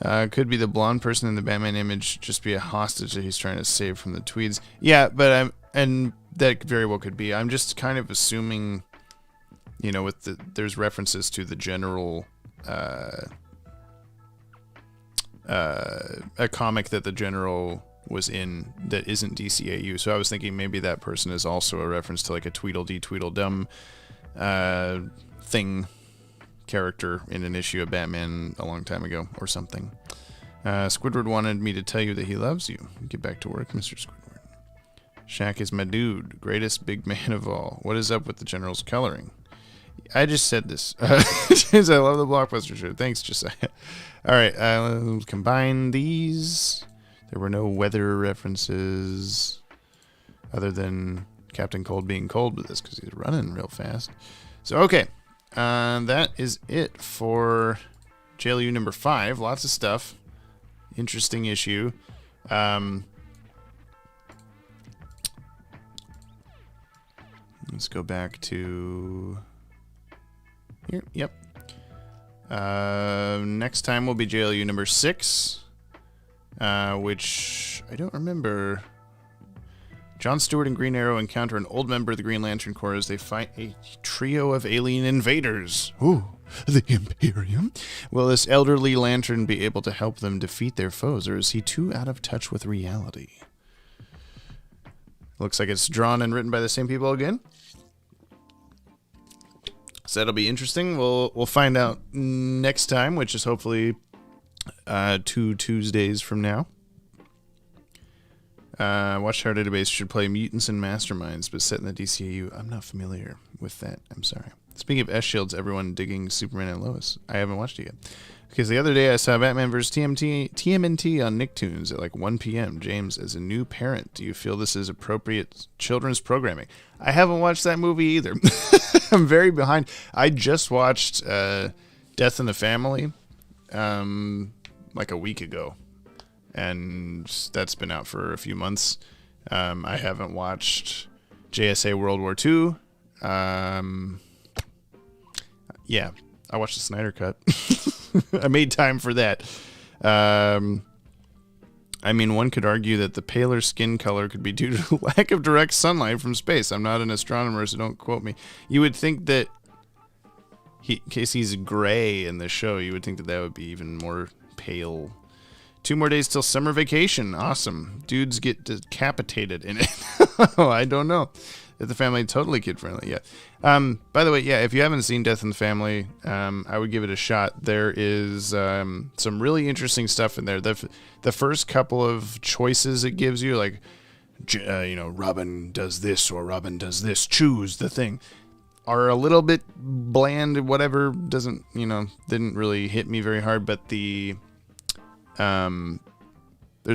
Could be the blonde person in the Batman image just be a hostage that he's trying to save from the Tweeds. Yeah, but and that very well could be. I'm just kind of assuming, there's references to the general, a comic that the general was in that isn't DCAU. So I was thinking maybe that person is also a reference to like a Tweedledee Tweedledum thing character in an issue of Batman a long time ago or something. Squidward wanted me to tell you that he loves you. Get back to work, Mr. Squidward. Shaq is my dude. Greatest big man of all. What is up with the General's coloring? I just said this. I love the Blockbuster show. Thanks, Josiah. All right, let's combine these. There were no weather references other than Captain Cold being cold with this because he's running real fast. So, okay. That is it for JLU number 5. Lots of stuff. Interesting issue. Let's go back to here. Yep. Next time will be JLU number 6, which I don't remember. Jon Stewart and Green Arrow encounter an old member of the Green Lantern Corps as they fight a trio of alien invaders. Ooh, the Imperium. Will this elderly lantern be able to help them defeat their foes, or is he too out of touch with reality? Looks like it's drawn and written by the same people again. So that'll be interesting. We'll find out next time, which is hopefully 2 Tuesdays from now. Watchtower Database should play Mutants and Masterminds, but set in the DCAU. I'm not familiar with that. I'm sorry. Speaking of S-Shields, everyone digging Superman and Lois. I haven't watched it yet. Because the other day I saw Batman vs. TMNT on Nicktoons at like 1 p.m. James, as a new parent, do you feel this is appropriate children's programming? I haven't watched that movie either. I'm very behind. I just watched Death in the Family like a week ago. And that's been out for a few months. I haven't watched JSA World War II. Yeah, I watched the Snyder Cut. I made time for that. I mean, one could argue that the paler skin color could be due to lack of direct sunlight from space. I'm not an astronomer, so don't quote me. You would think that, in case he's gray in the show, you would think that that would be even more pale. 2 more days till summer vacation. Awesome. Dudes get decapitated in it. Oh, I don't know. If the Family, totally kid-friendly, yeah. By the way, yeah, if you haven't seen Death in the Family, I would give it a shot. There is some really interesting stuff in there. The first couple of choices it gives you, like, Robin does this or Robin does this, choose the thing, are a little bit bland, whatever, didn't really hit me very hard, but there's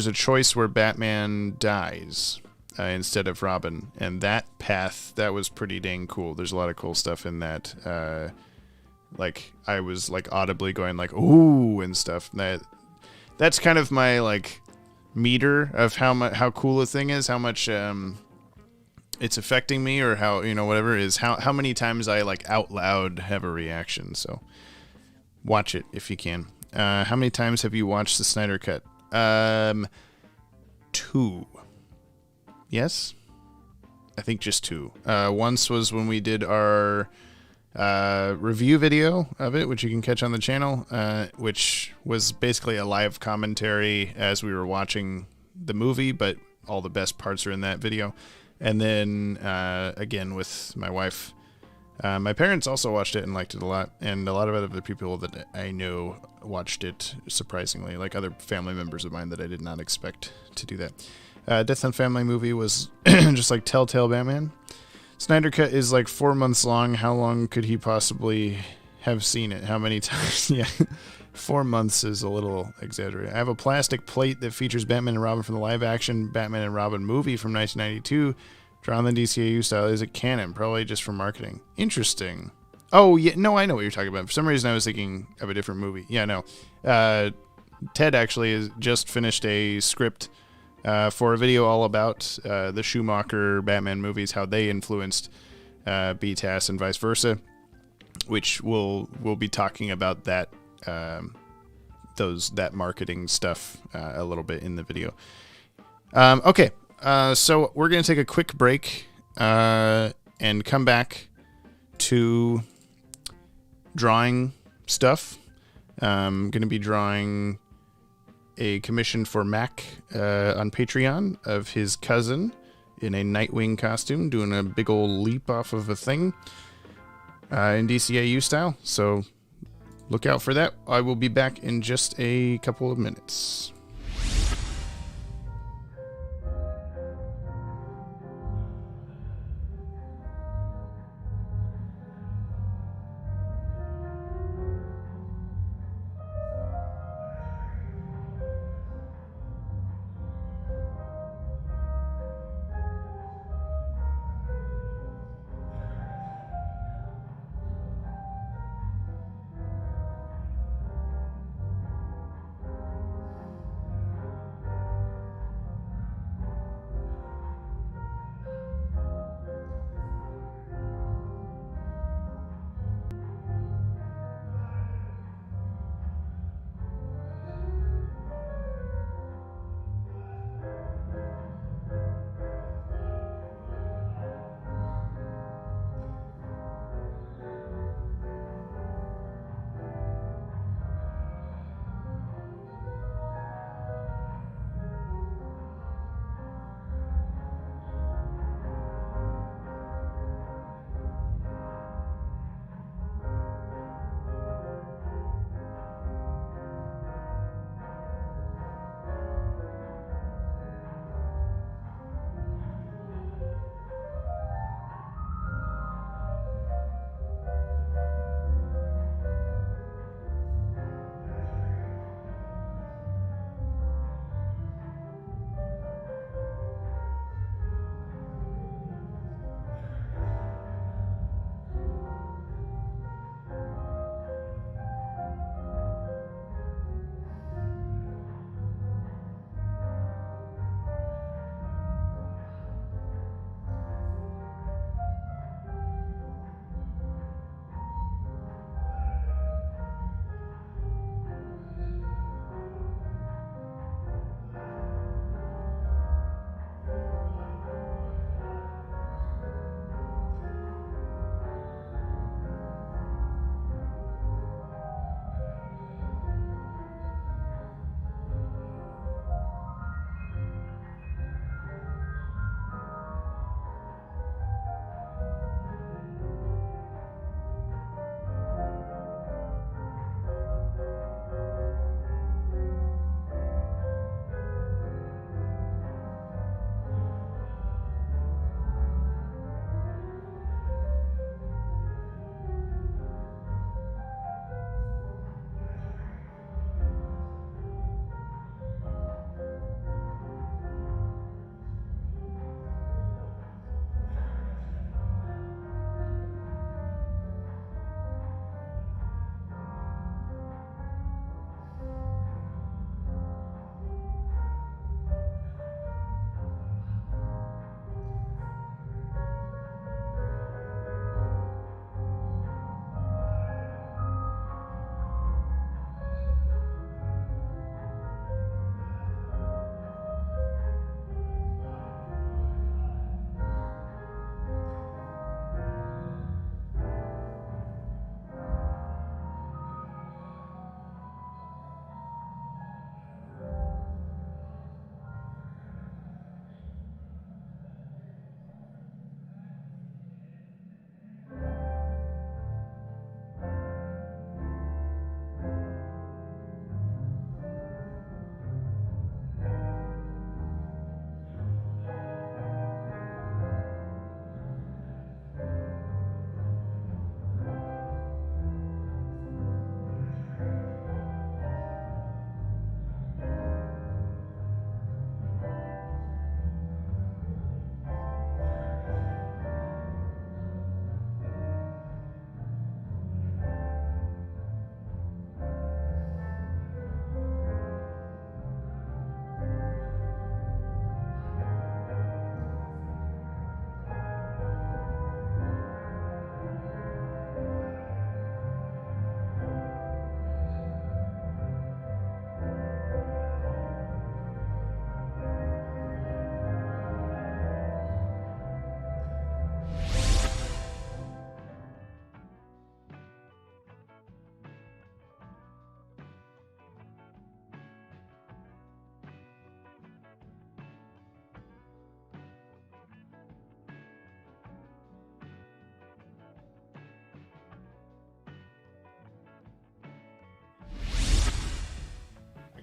a choice where Batman dies instead of Robin, and that path, that was pretty dang cool. There's a lot of cool stuff in that. Like, I was like audibly going like, ooh, and stuff. That's kind of my like meter of how cool a thing is, how much it's affecting me, or how, whatever it is, how many times I like out loud have a reaction. So watch it if you can. How many times have you watched the Snyder Cut? 2. Yes? I think just 2. Once was when we did our review video of it, which you can catch on the channel, which was basically a live commentary as we were watching the movie, but all the best parts are in that video. And then, again, with my wife. My parents also watched it and liked it a lot, and a lot of other people that I know watched it, surprisingly, like other family members of mine that I did not expect to do that. Death on Family movie was just like Telltale Batman. Snyder Cut is like 4 months long. How long could he possibly have seen it? How many times? Yeah, 4 months is a little exaggerated. I have a plastic plate that features Batman and Robin from the live-action Batman and Robin movie from 1992. Drawn the DCAU style. Is it canon? Probably just for marketing. Interesting. Oh, yeah. No, I know what you're talking about. For some reason, I was thinking of a different movie. Yeah, no. Ted actually has just finished a script for a video all about the Schumacher Batman movies, how they influenced BTAS and vice versa, which we'll be talking about that that marketing stuff a little bit in the video. Okay. So we're going to take a quick break and come back to drawing stuff. I'm going to be drawing a commission for Mac on Patreon of his cousin in a Nightwing costume doing a big old leap off of a thing in DCAU style. So look out for that. I will be back in just a couple of minutes.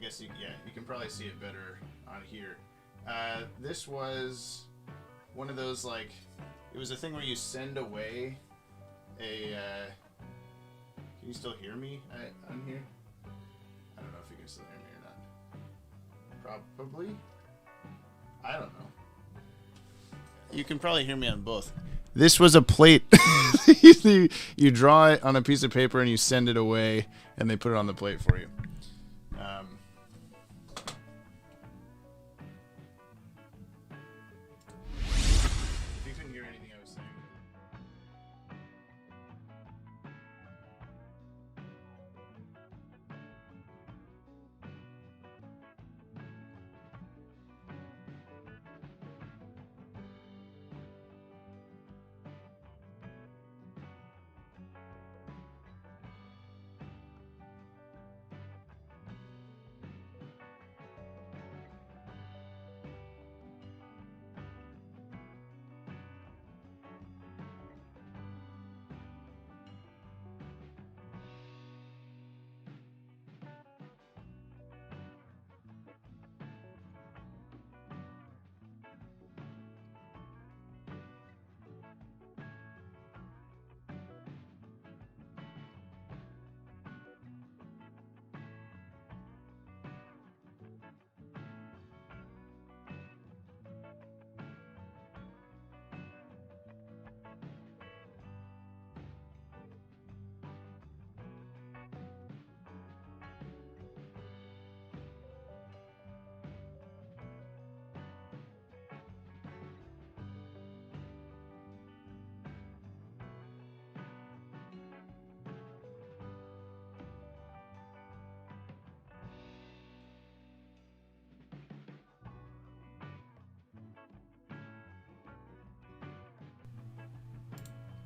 guess you can probably see it better on here. This was one of those, like, it was a thing where you send away a, can you still hear me on here? I don't know if you can still hear me or not. Probably. I don't know. You can probably hear me on both. This was a plate. You draw it on a piece of paper and you send it away, and they put it on the plate for you. If you couldn't hear anything I was saying.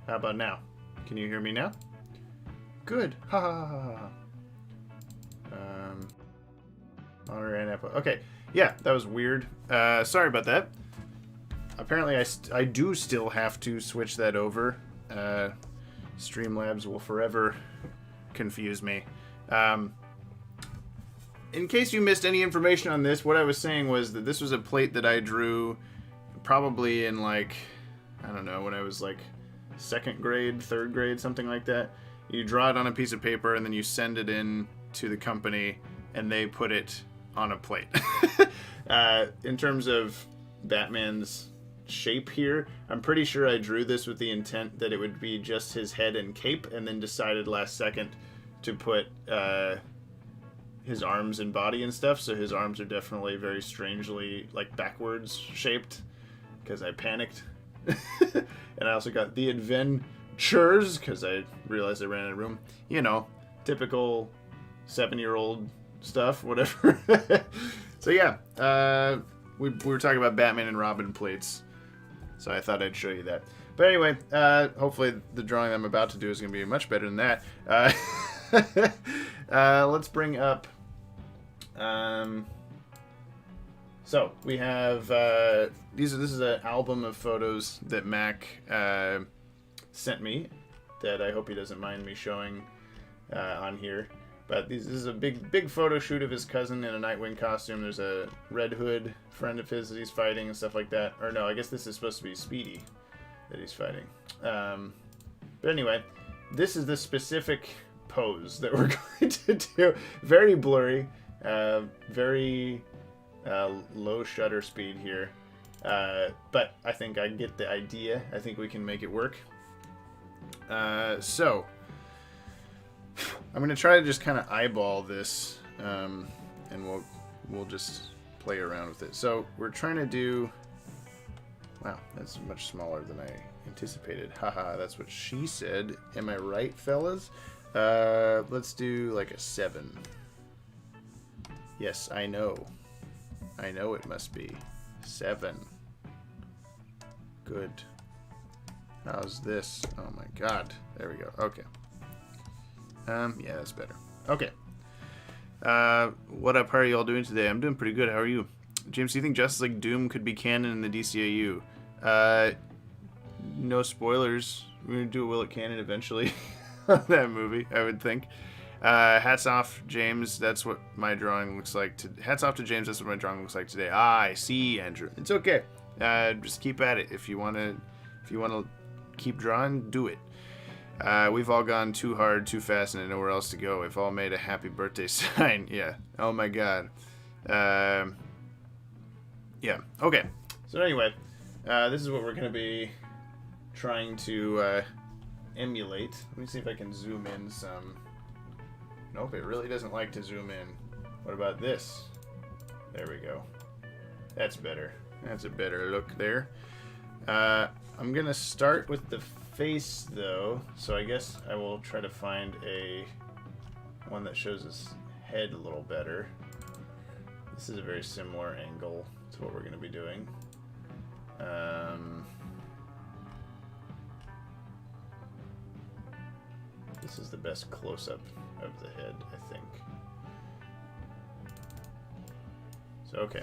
How about now? Can you hear me now? Good. Ha ha ha ha. Honor and Apple. Okay. Yeah, that was weird. Sorry about that. Apparently, I do still have to switch that over. Streamlabs will forever confuse me. In case you missed any information on this, what I was saying was that this was a plate that I drew probably in, like, I don't know, when I was like second grade, third grade, something like that. You draw it on a piece of paper and then you send it in to the company and they put it on a plate. In terms of Batman's shape here, I'm pretty sure I drew this with the intent that it would be just his head and cape, and then decided last second to put his arms and body and stuff. So his arms are definitely very strangely, like, backwards shaped because I panicked. And I also got the adventures because I realized I ran out of room. You know, typical 7-year-old stuff, whatever. So yeah, we were talking about Batman and Robin plates, so I thought I'd show you that. But anyway, hopefully the drawing I'm about to do is going to be much better than that. Let's bring up... So we have this is an album of photos that Mac sent me that I hope he doesn't mind me showing on here. But this is a big photo shoot of his cousin in a Nightwing costume. There's a Red Hood friend of his that he's fighting and stuff like that. Or no, I guess this is supposed to be Speedy that he's fighting. But anyway, this is the specific pose that we're going to do. Very blurry, very low shutter speed here. But I think I get the idea. I think we can make it work. So I'm gonna try to just kind of eyeball this, and we'll just play around with it. So we're trying to do. Wow, that's much smaller than I anticipated. Haha, that's what she said. Am I right, fellas? Let's do like a 7. Yes, I know. I know it must be 7. Good. How's this? Oh my god. There we go. Okay. Yeah, that's better. Okay. What up? How are y'all doing today? I'm doing pretty good. How are you? James, do you think Justice League Doom could be canon in the DCAU? No spoilers. We're going to do a Will It Canon eventually on that movie, I would think. Hats off, James. That's what my drawing looks like. Hats off to James. That's what my drawing looks like today. I see, Andrew. It's okay. Just keep at it. If you wanna keep drawing, do it. We've all gone too hard, too fast, and nowhere else to go. We've all made a happy birthday sign. Yeah. Oh my God. Yeah. Okay. So anyway, this is what we're gonna be trying to emulate. Let me see if I can zoom in some. Nope, it really doesn't like to zoom in. What about this? There we go. That's better. That's a better look there. I'm gonna start with the face though, so I guess I will try to find one that shows his head a little better. This is a very similar angle to what we're gonna be doing. This is the best close-up of the head, I think. So, okay.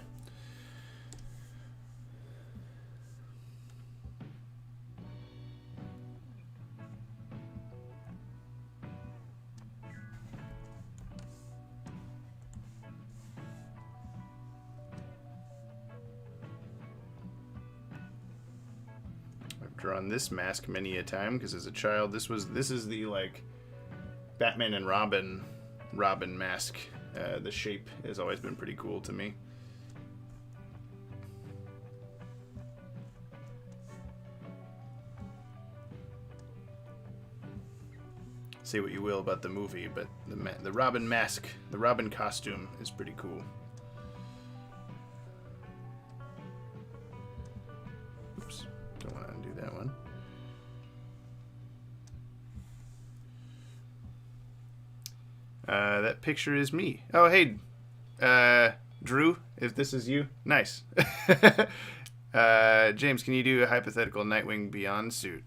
Drawn this mask many a time because as a child this is the like Batman and Robin mask. The shape has always been pretty cool to me. Say what you will about the movie, but the Robin mask, the Robin costume is pretty cool. Oops. Don't want to undo that one. That picture is me. Oh, hey, Drew, if this is you, nice. James, can you do a hypothetical Nightwing Beyond suit?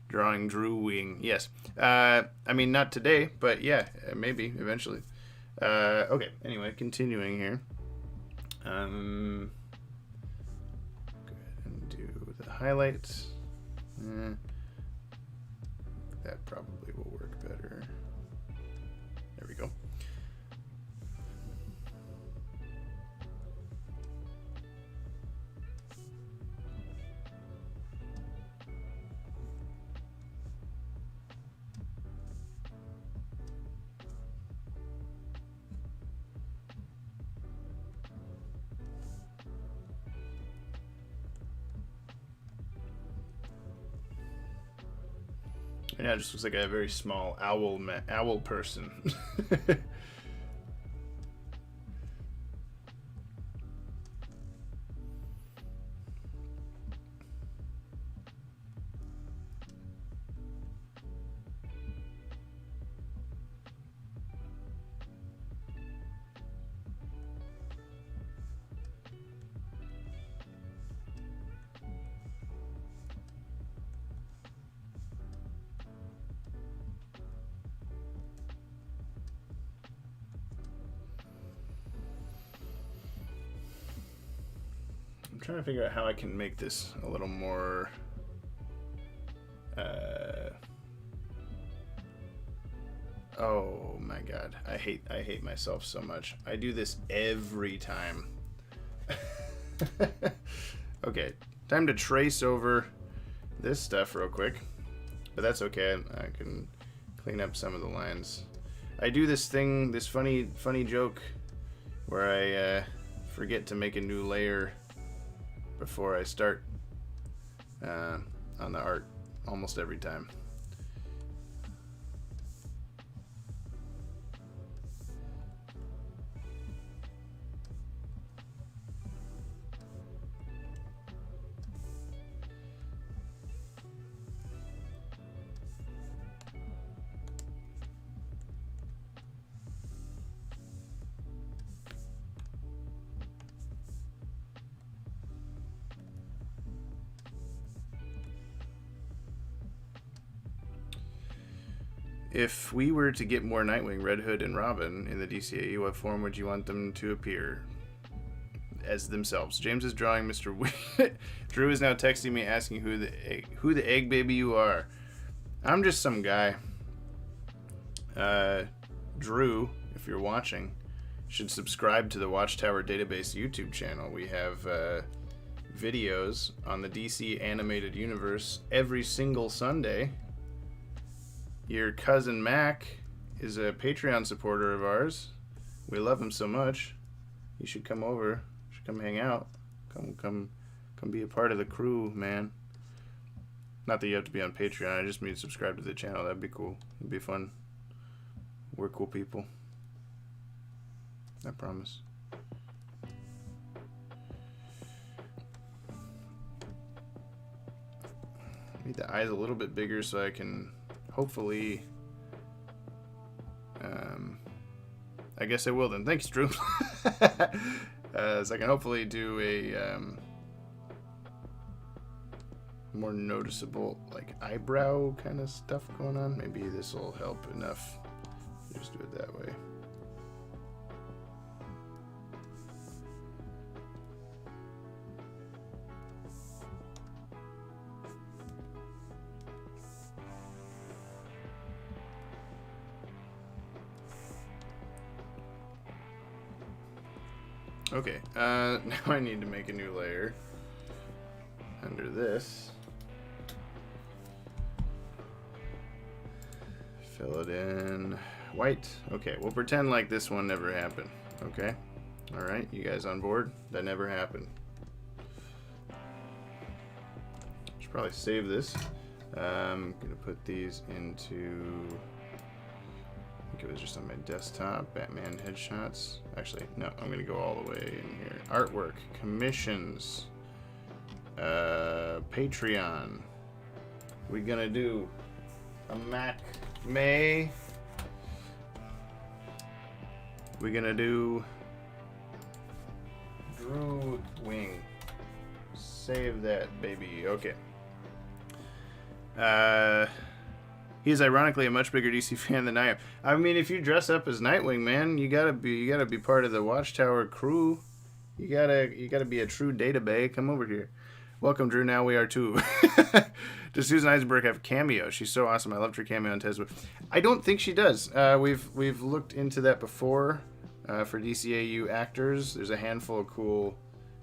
Drawing Drew Wing. Yes. I mean, not today, but yeah, maybe eventually. Okay, anyway, continuing here. Go ahead and do the highlights. That probably will work better. There we go. Yeah, it just looks like a very small owl person. I'm trying to figure out how I can make this a little more oh my god, I hate myself so much. I do this every time. Okay, time to trace over this stuff real quick, but that's okay. I can clean up some of the lines. I do this thing, this funny joke where I forget to make a new layer before I start on the art almost every time. If we were to get more Nightwing, Red Hood, and Robin in the DCAU, what form would you want them to appear as themselves? James is drawing Mr. Drew is now texting me asking who the egg baby you are. I'm just some guy. Drew, if you're watching, should subscribe to the Watchtower Database YouTube channel. We have videos on the DC animated universe every single Sunday. Your cousin Mac is a Patreon supporter of ours. We love him so much. You should come over. You should come hang out. Come be a part of the crew, man. Not that you have to be on Patreon. I just mean subscribe to the channel. That'd be cool. It'd be fun. We're cool people. I promise. Need the eyes a little bit bigger so I can hopefully... I guess I will then. Thanks, Drew. So I can hopefully do a more noticeable, like, eyebrow kind of stuff going on. Maybe this will help enough. Just do it that way. Okay, now I need to make a new layer under this. Fill it in white. Okay, we'll pretend like this one never happened. Okay, all right, you guys on board? That never happened. Should probably save this. I'm gonna put these into... I think it was just on my desktop. Batman headshots. Actually, no, I'm gonna go all the way in here. Artwork, commissions, Patreon. We gonna do a Mac May. We gonna do Drew Wing. Save that, baby. Okay. He's ironically a much bigger DC fan than I am. I mean, if you dress up as Nightwing, man, you gotta be part of the Watchtower crew. You gotta be a true database. Come over here. Welcome, Drew. Now we are too. Does Susan Eisenberg have a cameo? She's so awesome. I loved her cameo on Teswood. I don't think she does. We've looked into that before for DCAU actors. There's a handful of cool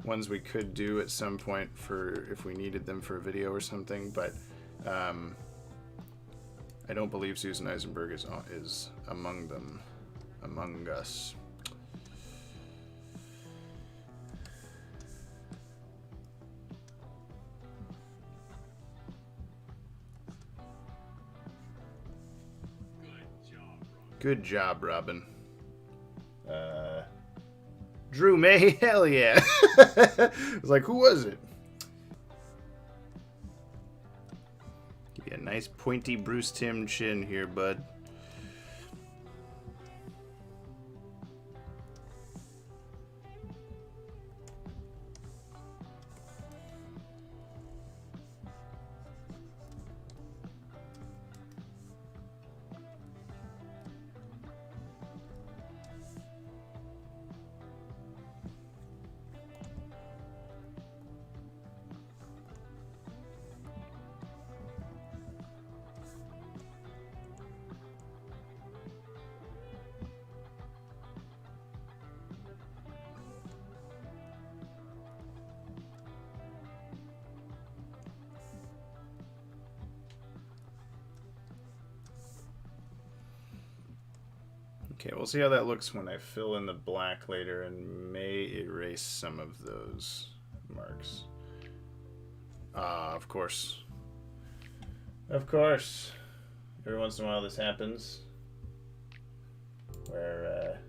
ones we could do at some point for if we needed them for a video or something, but. I don't believe Susan Eisenberg is among them, among us. Good job, Robin. Drew May, hell yeah. I was like, who was it? Give you a nice pointy Bruce Timm chin here, bud. Okay, we'll see how that looks when I fill in the black later and may erase some of those marks. Of course. Of course. Every once in a while this happens. Where,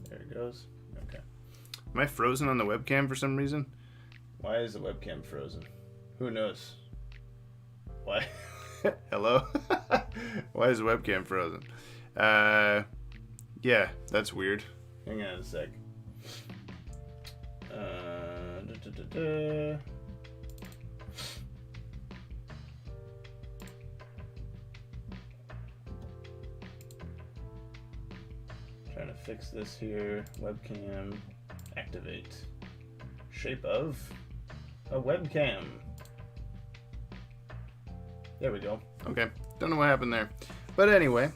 there it goes. Okay. Am I frozen on the webcam for some reason? Why is the webcam frozen? Who knows? Why? Hello? Why is the webcam frozen? Yeah, that's weird. Hang on a sec. Trying to fix this here. Webcam. Activate. Shape of a webcam. There we go. Okay. Don't know what happened there. But anyway.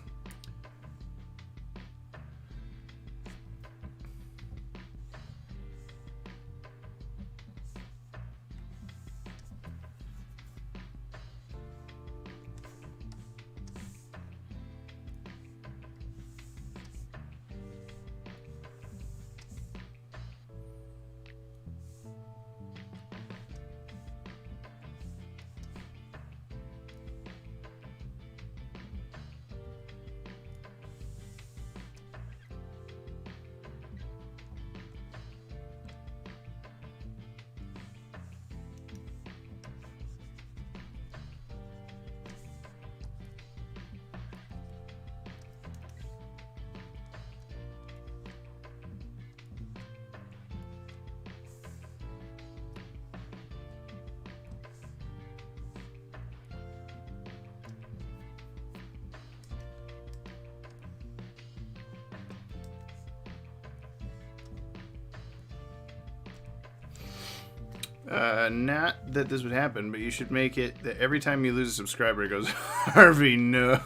Not that this would happen, but you should make it that every time you lose a subscriber, it goes, Harvey, no.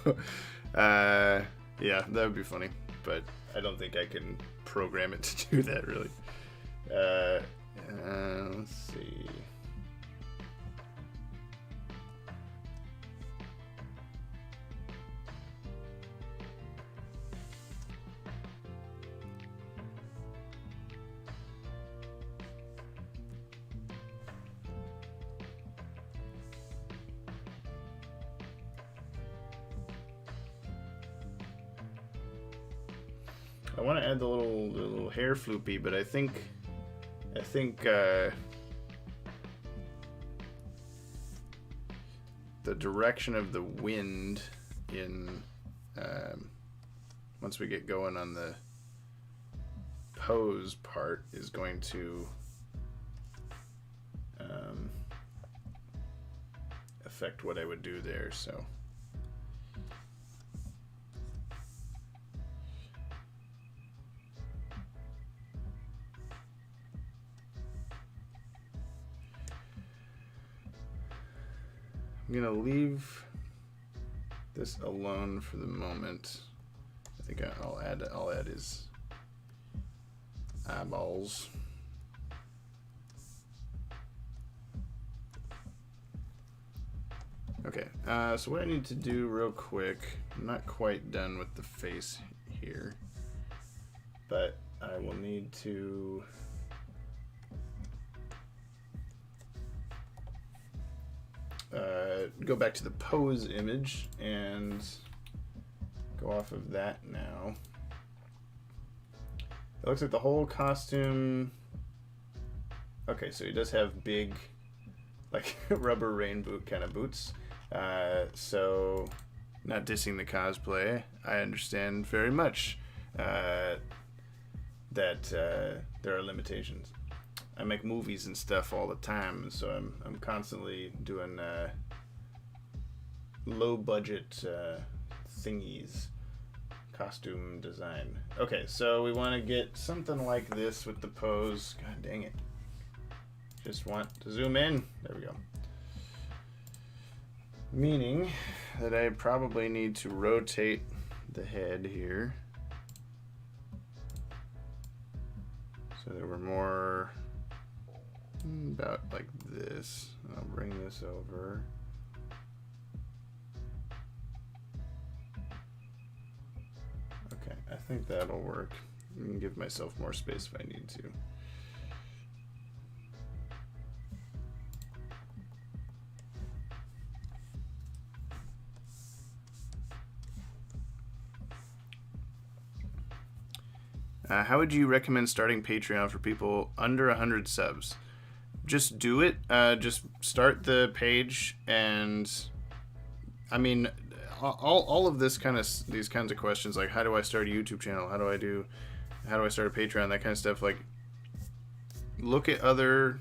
Yeah, that would be funny, but I don't think I can program it to do that, really. Let's see. I want to add the little hair floopy, but I think the direction of the wind in once we get going on the pose part is going to affect what I would do there. So. I'm gonna leave this alone for the moment. I think I'll add his eyeballs. Okay, so what I need to do real quick, I'm not quite done with the face here, but I will need to go back to the pose image and go off of that now. It looks like the whole costume. Okay, so he does have big, like rubber rain boot kind of boots. So, not dissing the cosplay, I understand very much that there are limitations. I make movies and stuff all the time, so I'm constantly doing low budget thingies, costume design. Okay, so we want to get something like this with the pose. God dang it! Just want to zoom in. There we go. Meaning that I probably need to rotate the head here so that we're more about like this. I'll bring this over. Okay, I think that'll work. I can give myself more space if I need to. How would you recommend starting Patreon for people under 100 subs? Just do it. Just start the page, and I mean, all of these kinds of questions, like how do I start a YouTube channel? How do I start a Patreon? That kind of stuff. Like, look at other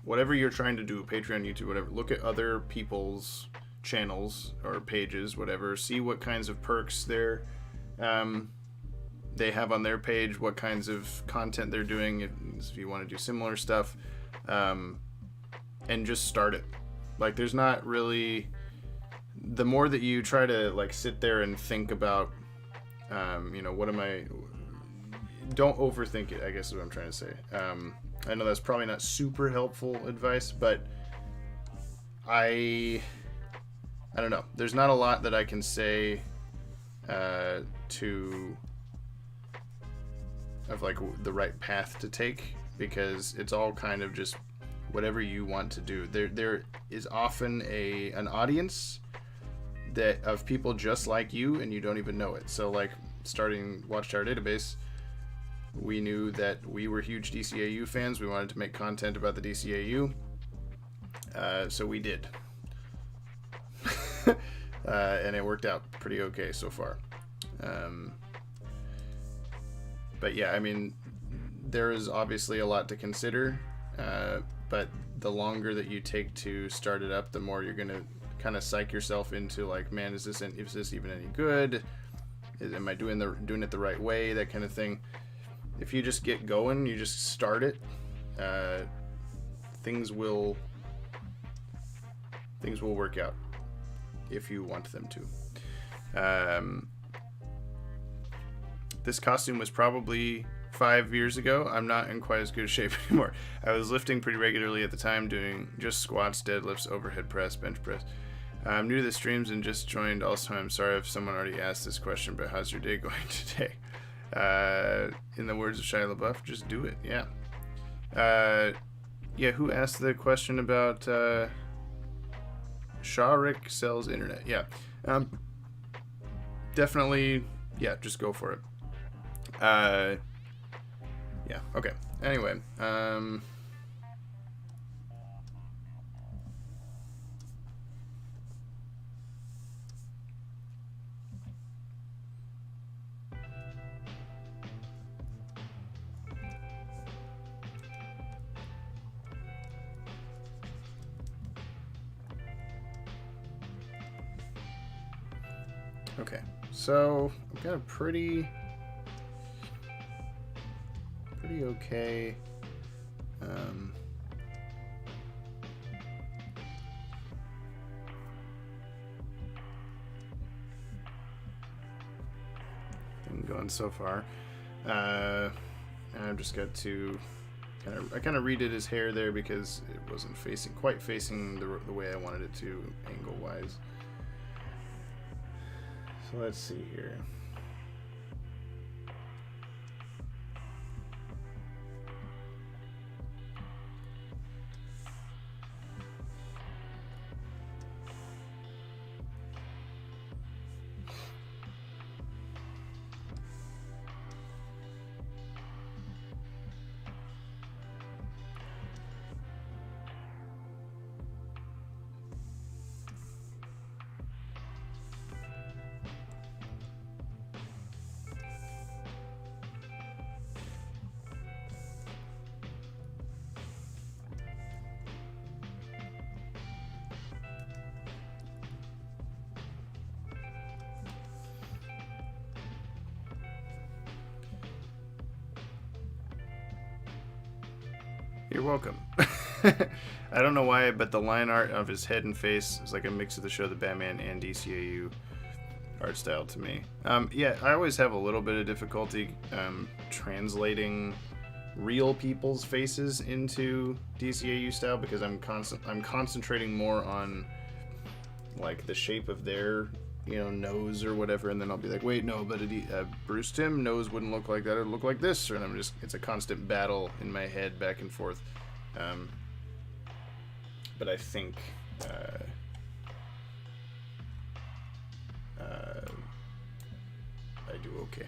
whatever you're trying to do, Patreon, YouTube, whatever. Look at other people's channels or pages, whatever. See what kinds of perks they have on their page, what kinds of content they're doing, if you want to do similar stuff, and just start it. Like, there's not really the more that you try to like sit there and think about, what am I? Don't overthink it, I guess is what I'm trying to say. I know that's probably not super helpful advice, but I don't know. There's not a lot that I can say of like the right path to take, because it's all kind of just whatever you want to do. There is often an audience that of people just like you, and you don't even know it. So like starting Watchtower Database, we knew that we were huge DCAU fans. We wanted to make content about the DCAU, so we did. And it worked out pretty okay so far. But yeah, I mean, there is obviously a lot to consider, but the longer that you take to start it up, the more you're going to kind of psych yourself into like, man, is this even any good? Am I doing it the right way? That kind of thing. If you just get going, you just start it, things will work out if you want them to. This costume was probably 5 years ago. I'm not in quite as good shape anymore. I was lifting pretty regularly at the time, doing just squats, deadlifts, overhead press, bench press. I'm new to the streams and just joined. Also, I'm sorry if someone already asked this question, but how's your day going today? In the words of Shia LaBeouf, just do it. Yeah. Who asked the question about Shawrick sells internet? Yeah. Definitely, yeah, just go for it. Yeah, okay. Anyway, okay, so I've got a pretty okay thing going so far. And I've just got to kind of redid his hair there because it wasn't quite facing the way I wanted it to, angle wise. So let's see here. You're welcome. I don't know why, but the line art of his head and face is like a mix of the show The Batman and DCAU art style to me. Yeah, I always have a little bit of difficulty translating real people's faces into DCAU style because I'm concentrating more on like the shape of their nose or whatever, and then I'll be like, wait, no, but Bruce Timm nose wouldn't look like that, it'd look like this, and it's a constant battle in my head back and forth. But I think I do okay.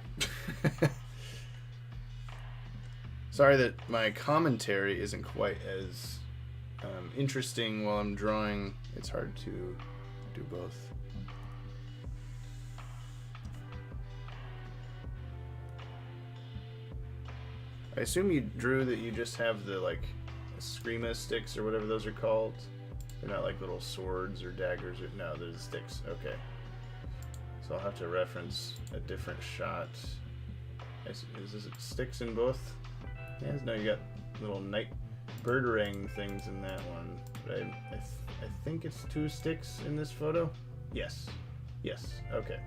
Sorry that my commentary isn't quite as interesting while I'm drawing. It's hard to do both. I assume you drew that you just have the like Screama sticks or whatever those are called. They're not like little swords or daggers. No, they're the sticks. Okay. So I'll have to reference a different shot. Is it sticks in both? Yeah, no, you got little night birdering things in that one. But I think it's 2 sticks in this photo. Yes. Yes. Okay.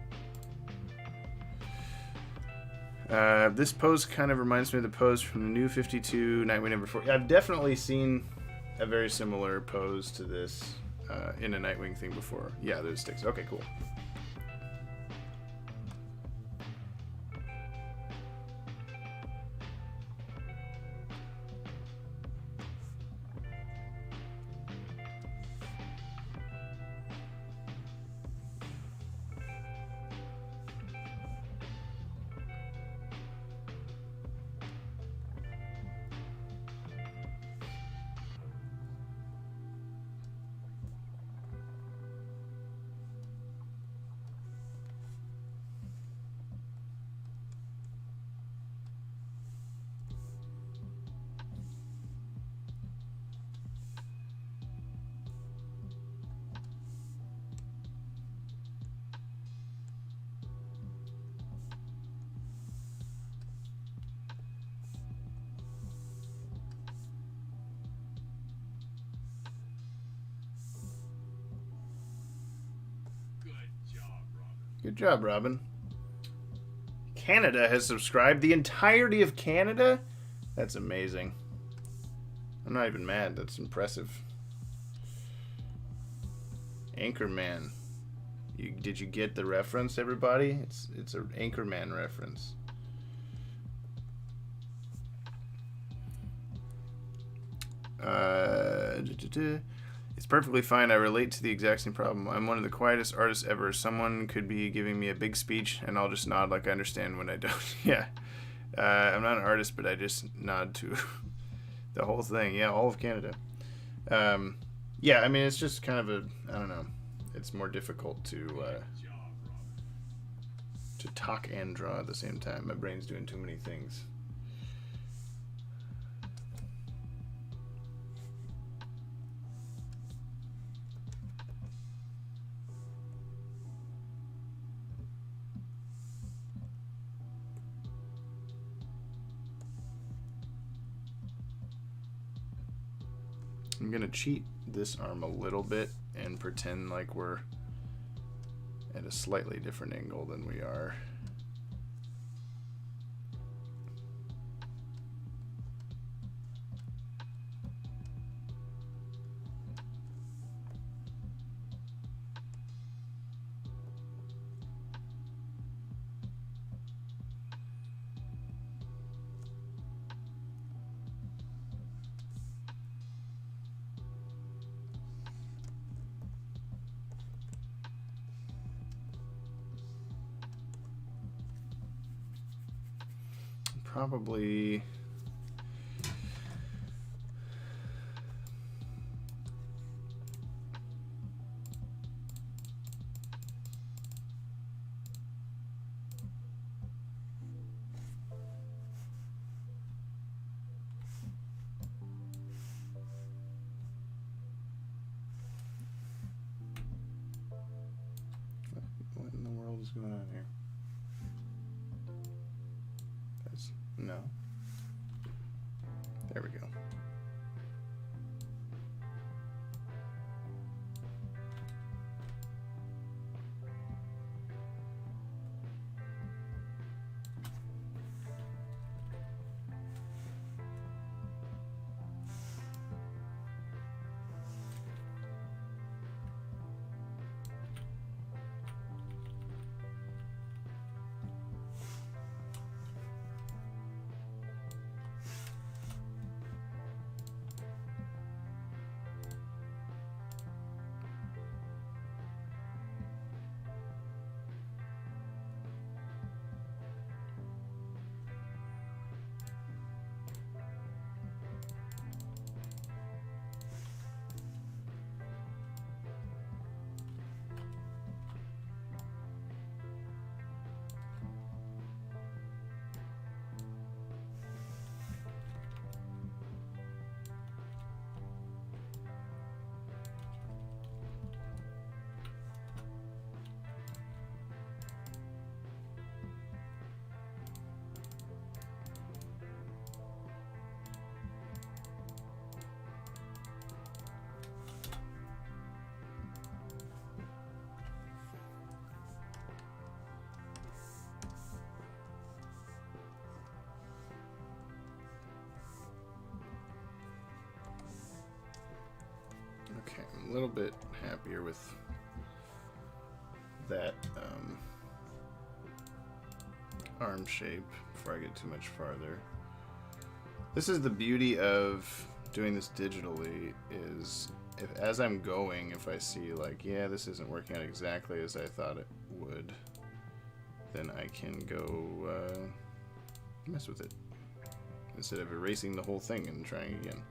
This pose kind of reminds me of the pose from the New 52 Nightwing number 4. I've definitely seen a very similar pose to this in a Nightwing thing before. Yeah, there's sticks. Okay, cool. Good job, Robin. Canada has subscribed. The entirety of Canada? That's amazing. I'm not even mad. That's impressive. Anchorman. Did you get the reference, everybody? It's an Anchorman reference. It's perfectly fine. I relate to the exact same problem. I'm one of the quietest artists ever. Someone could be giving me a big speech, and I'll just nod like I understand when I don't. Yeah. I'm not an artist, but I just nod to the whole thing. Yeah, all of Canada. Yeah, I mean, it's just kind of a, I don't know. It's more difficult to talk and draw at the same time. My brain's doing too many things. I'm gonna cheat this arm a little bit and pretend like we're at a slightly different angle than we are. Probably what in the world is going on here? No. There we go. Okay, I'm a little bit happier with that arm shape before I get too much farther. This is the beauty of doing this digitally, is if as I'm going, if I see like, yeah, this isn't working out exactly as I thought it would, then I can go mess with it instead of erasing the whole thing and trying again.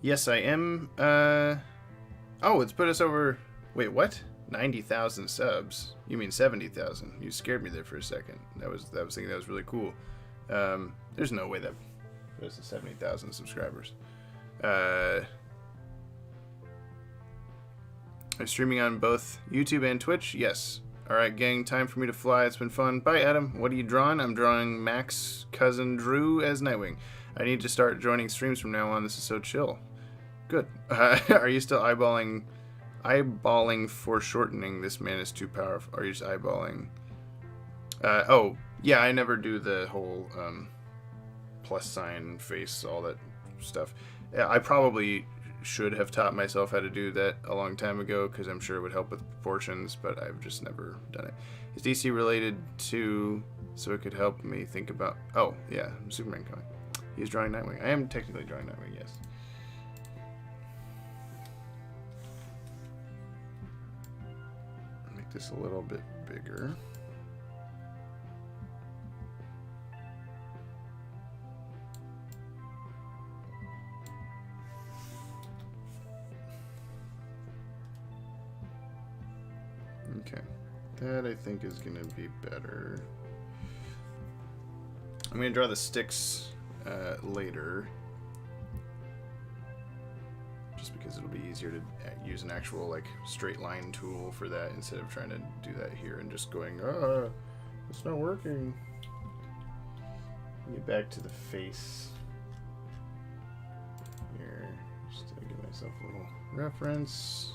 Yes, I am. Oh, it's put us over. Wait, what? 90,000 subs. You mean 70,000? You scared me there for a second. I was thinking that was really cool. There's no way that there's 70,000 subscribers. I'm streaming on both YouTube and Twitch. Yes. All right, gang. Time for me to fly. It's been fun. Bye, Adam. What are you drawing? I'm drawing Mac's cousin Drew as Nightwing. I need to start joining streams from now on. This is so chill. Good. Are you still eyeballing foreshortening? This man is too powerful. Are you just eyeballing? Oh, yeah, I never do the whole plus sign face, all that stuff. I probably should have taught myself how to do that a long time ago, because I'm sure it would help with proportions, but I've just never done it. Is DC related to, so it could help me think about, oh, yeah, Superman comic. He's drawing Nightwing. I am technically drawing Nightwing, yes. Make this a little bit bigger. Okay, that I think is going to be better. I'm going to draw the sticks later, just because it'll be easier to use an actual like straight line tool for that instead of trying to do that here and just going, it's not working. Get back to the face here, just to give myself a little reference.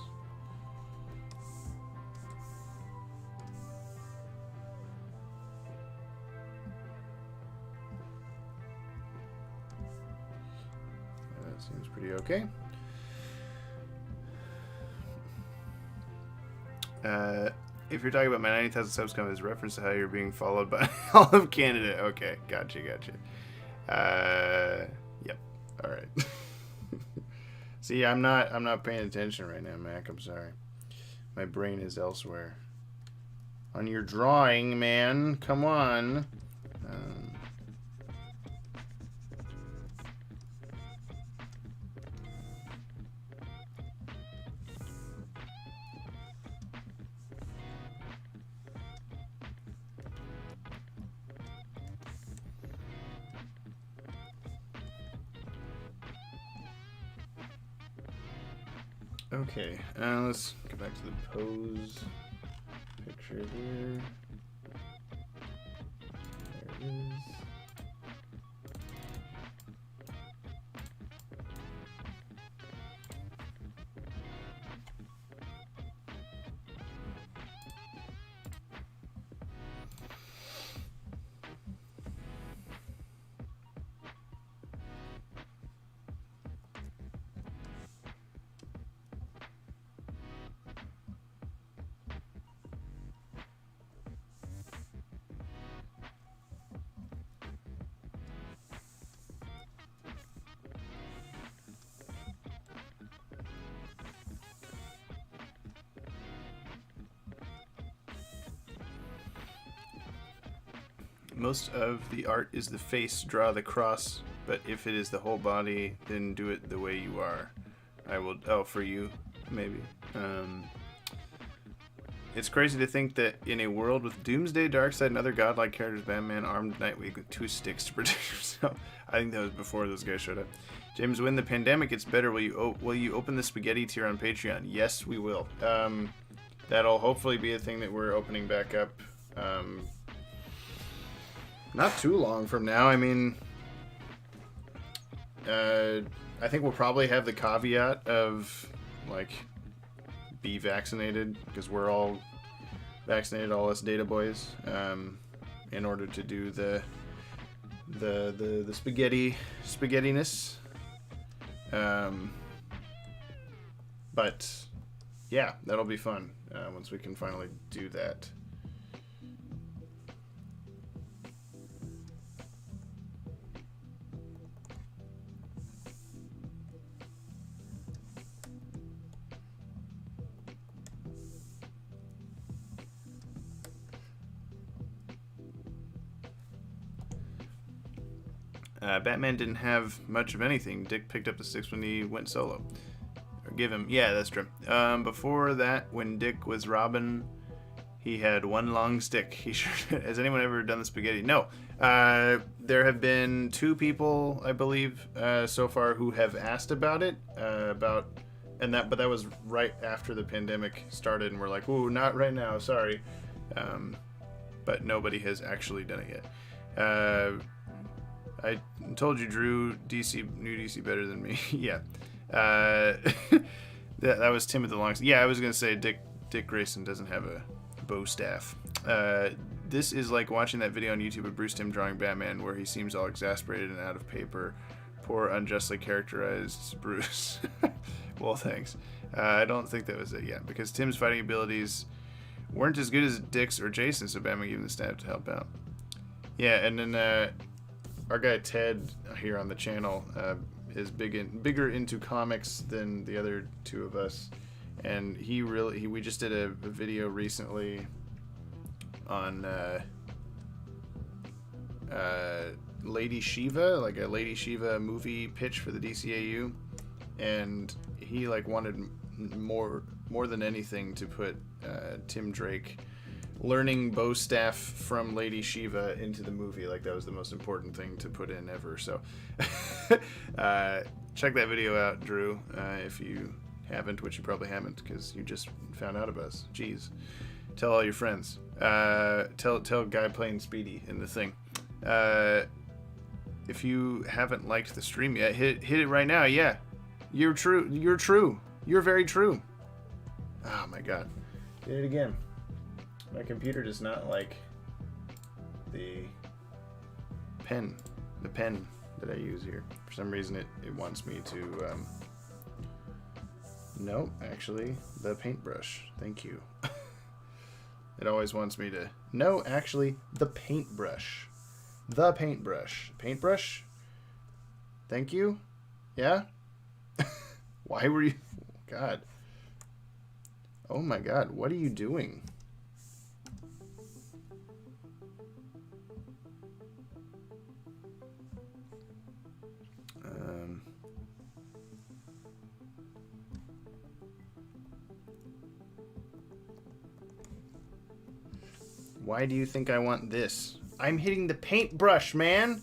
Seems pretty okay. If you're talking about my 90,000 subs comment as reference to how you're being followed by all of Canada. Okay, gotcha. Yep. All right. See, I'm not paying attention right now, Mac. I'm sorry. My brain is elsewhere. On your drawing, man. Come on. Okay, let's go back to the pose picture here. There it is. Most of the art is the face, draw the cross, but if it is the whole body, then do it the way you are. I will, for you, maybe. It's crazy to think that in a world with Doomsday, Darkseid, and other godlike characters, Batman armed Nightwing with 2 sticks to protect yourself. I think that was before those guys showed up. James, when the pandemic gets better, will you open the spaghetti tier on Patreon? Yes, we will. That'll hopefully be a thing that we're opening back up. Not too long from now. I mean, I think we'll probably have the caveat of, like, be vaccinated, because we're all vaccinated, all us data boys, in order to do the the spaghettiness. But yeah, that'll be fun once we can finally do that. Batman didn't have much of anything. Dick picked up the sticks when he went solo. Or give him... Yeah, that's true. Before that, when Dick was Robin, he had one long stick. He sure... Has anyone ever done the spaghetti? No. There have been 2 people, I believe, so far who have asked about it. But that was right after the pandemic started, and we're like, ooh, not right now, sorry. But nobody has actually done it yet. I told you Drew knew DC better than me. Yeah. That was Tim at the long... Yeah, I was going to say Dick Grayson doesn't have a bow staff. This is like watching that video on YouTube of Bruce Timm drawing Batman where he seems all exasperated and out of paper. Poor, unjustly characterized Bruce. Well, thanks. I don't think that was it yet, because Tim's fighting abilities weren't as good as Dick's or Jason's, so Batman gave him the staff to help out. Yeah, and then... our guy Ted here on the channel is bigger into comics than the other 2 of us, and we just did a video recently on Lady Shiva, like a Lady Shiva movie pitch for the DCAU, and he like wanted more than anything to put Tim Drake learning bow staff from Lady Shiva into the movie. Like, that was the most important thing to put in ever. So check that video out, Drew, if you haven't, which you probably haven't because you just found out about us. Jeez. Tell all your friends. Tell guy playing Speedy in the thing. If you haven't liked the stream yet, hit it right now. Yeah, you're true. You're very true. Oh my god. Did it again. My computer does not like the pen that I use here. For some reason it wants me to, no, actually, the paintbrush. Thank you. It always wants me to, no, actually, the paintbrush. The paintbrush. Paintbrush? Thank you? Yeah? Why were you, God. Oh my god, what are you doing? Why do you think I want this? I'm hitting the paintbrush, man!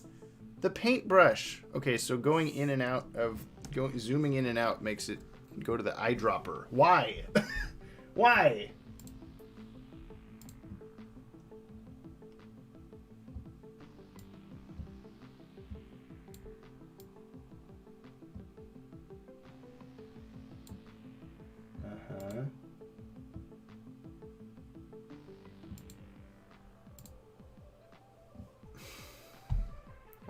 The paintbrush! Okay, so going in and out of... zooming in and out makes it go to the eyedropper. Why? Why? Uh-huh.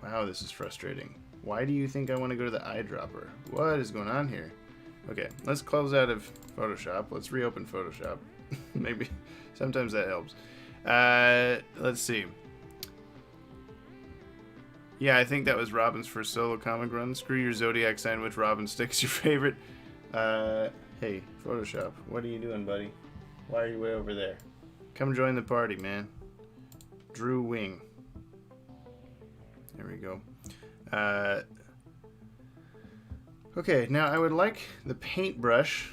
Wow, this is frustrating. Why do you think I want to go to the eyedropper? What is going on here? Okay, let's close out of Photoshop. Let's reopen Photoshop. Maybe sometimes that helps. Let's see. Yeah, I think that was Robin's first solo comic run. Screw your zodiac sign, which Robin sticks your favorite. Hey, Photoshop, what are you doing, buddy? Why are you way over there? Come join the party, man. Drew Wing. There we go. Okay, now I would like the paintbrush,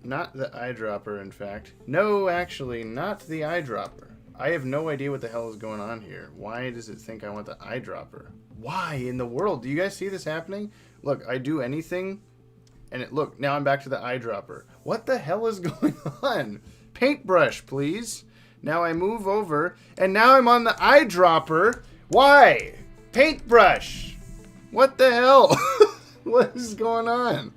not the eyedropper, in fact. No, actually, not the eyedropper. I have no idea what the hell is going on here. Why does it think I want the eyedropper? Why in the world? Do you guys see this happening? Look, I do anything, and look, now I'm back to the eyedropper. What the hell is going on? Paintbrush, please. Now I move over, and now I'm on the eyedropper. Why? Paintbrush. What the hell? What is going on?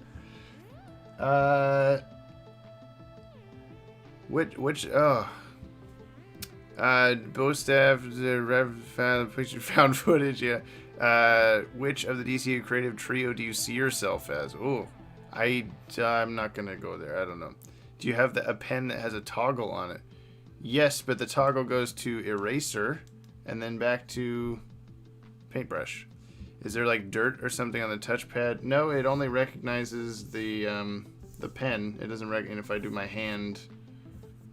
Bow staff, the rev found footage, yeah. Which of the DCAU creative trio do you see yourself as? Oh, I'm not gonna go there. I don't know. Do you have a pen that has a toggle on it? Yes, but the toggle goes to eraser and then back to paintbrush. Is there like dirt or something on the touchpad? No, it only recognizes the pen. It doesn't recognize if I do my hand.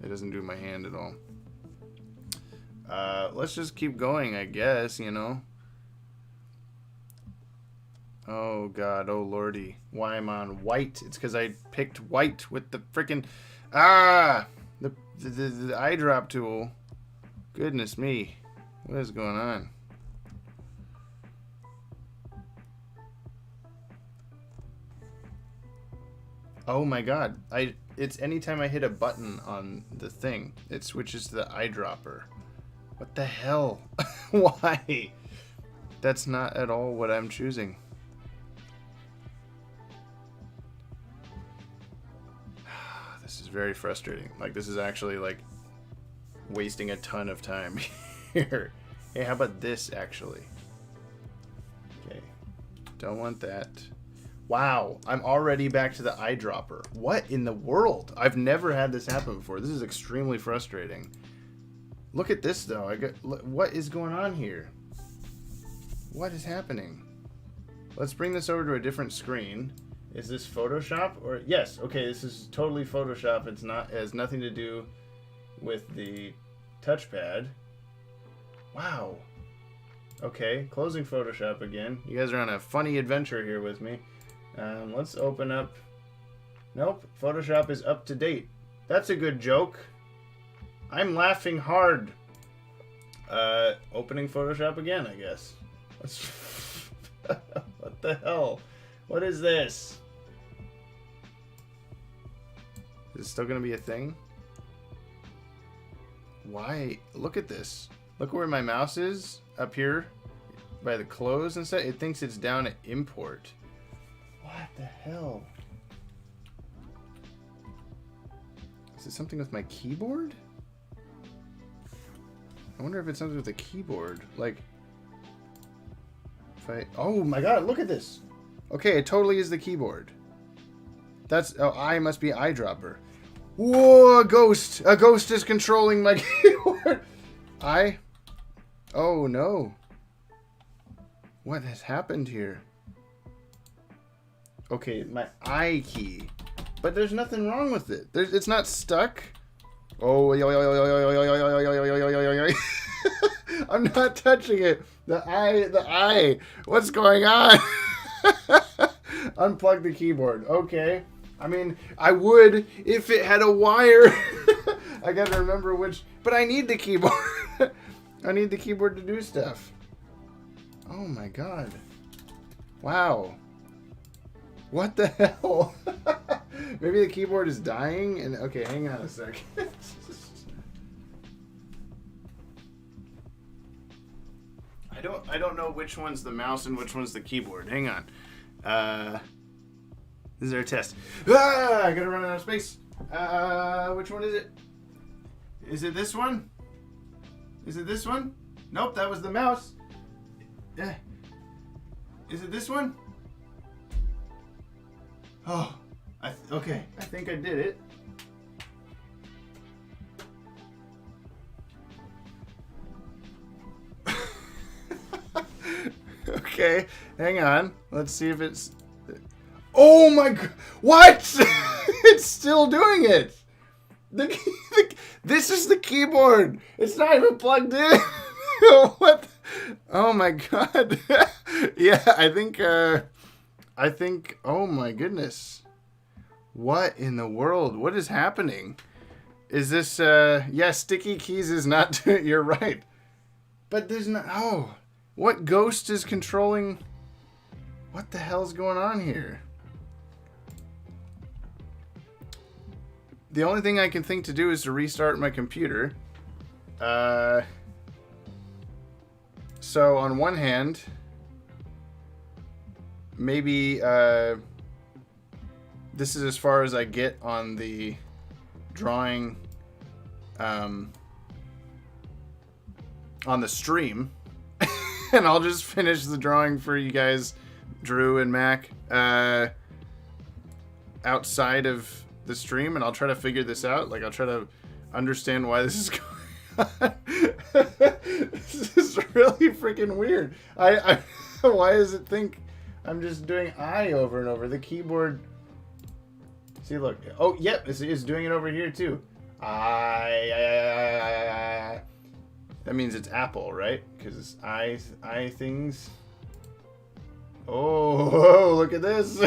It doesn't do my hand at all. Let's just keep going, I guess, you know. Oh god, oh lordy. Why am I on white? It's because I picked white with the freaking the eyedrop tool. Goodness me. What is going on? Oh my god. It's anytime I hit a button on the thing, it switches to the eyedropper. What the hell? Why? That's not at all what I'm choosing. This is very frustrating. Like, this is actually, like, wasting a ton of time here. Hey, how about this, actually? Okay. Don't want that. Wow. I'm already back to the eyedropper. What in the world? I've never had this happen before. This is extremely frustrating. Look at this, though. What is going on here? What is happening? Let's bring this over to a different screen. Is this Photoshop? Or yes, okay, this is totally Photoshop. It has nothing to do with the touchpad. Wow. Okay, closing Photoshop again. You guys are on a funny adventure here with me. Let's open up. Nope, Photoshop is up to date. That's a good joke. I'm laughing hard. Opening Photoshop again, I guess. What the hell? What is this? Is it still gonna be a thing? Why? Look at this. Look where my mouse is. Up here. By the close and stuff. It thinks it's down at import. What the hell? Is it something with my keyboard? I wonder if it's something with the keyboard. Like, if I... Oh my god, look at this! Okay, it totally is the keyboard. That's... Oh, I must be eyedropper. Whoa, a ghost! A ghost is controlling my keyboard! Oh no. What has happened here? Okay, my I key. But there's nothing wrong with it. It's not stuck. Oh, I'm not touching it. The eye. What's going on? Unplug the keyboard. Okay. I mean, I would if it had a wire. I gotta remember which. But I need the keyboard. I need the keyboard to do stuff. Oh my god. Wow. What the hell? Maybe the keyboard is dying and okay, hang on a second. I don't know which one's the mouse and which one's the keyboard. Hang on. This is our test. I gotta run out of space. Which one is it? Is it this one? Is it this one? Nope, that was the mouse. Is it this one? Oh, okay. I think I did it. Okay, hang on. Let's see if it's... Oh my god! What? It's still doing it! This is the keyboard! It's not even plugged in! What? Oh my god. Yeah, I think, oh my goodness. What in the world? What is happening? Is this, yeah, sticky keys is not, you're right. But there's not, oh. What ghost is controlling? What the hell's going on here? The only thing I can think to do is to restart my computer. So on one hand, maybe this is as far as I get on the drawing on the stream, and I'll just finish the drawing for you guys, Drew and Mac, outside of the stream, and I'll try to figure this out. Like, I'll try to understand why this is going on. This is really freaking weird. I why does it think I'm just doing I over and over? The keyboard. See, look. Oh, yep, it's doing it over here too. I. That means it's Apple, right? Because it's I things. Oh, look at this.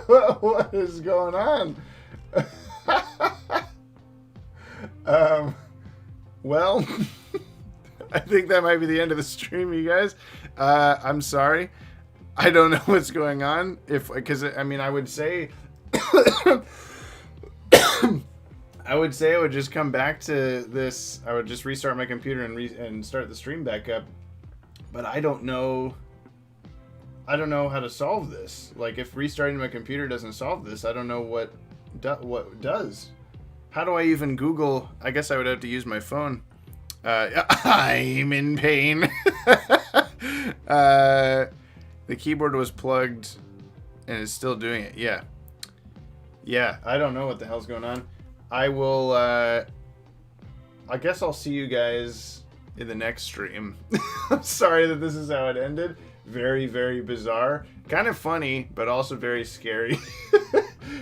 What is going on? Well, I think that might be the end of the stream, you guys. I'm sorry. I don't know what's going on. Because I mean, I would say, I would just come back to this. I would just restart my computer and start the stream back up. But I don't know. I don't know how to solve this. Like, if restarting my computer doesn't solve this, I don't know what does. How do I even Google? I guess I would have to use my phone. I'm in pain. The keyboard was plugged and it's still doing it. Yeah. Yeah, I don't know what the hell's going on. I will, I guess I'll see you guys in the next stream. I'm sorry that this is how it ended. Very, very bizarre. Kind of funny, but also very scary.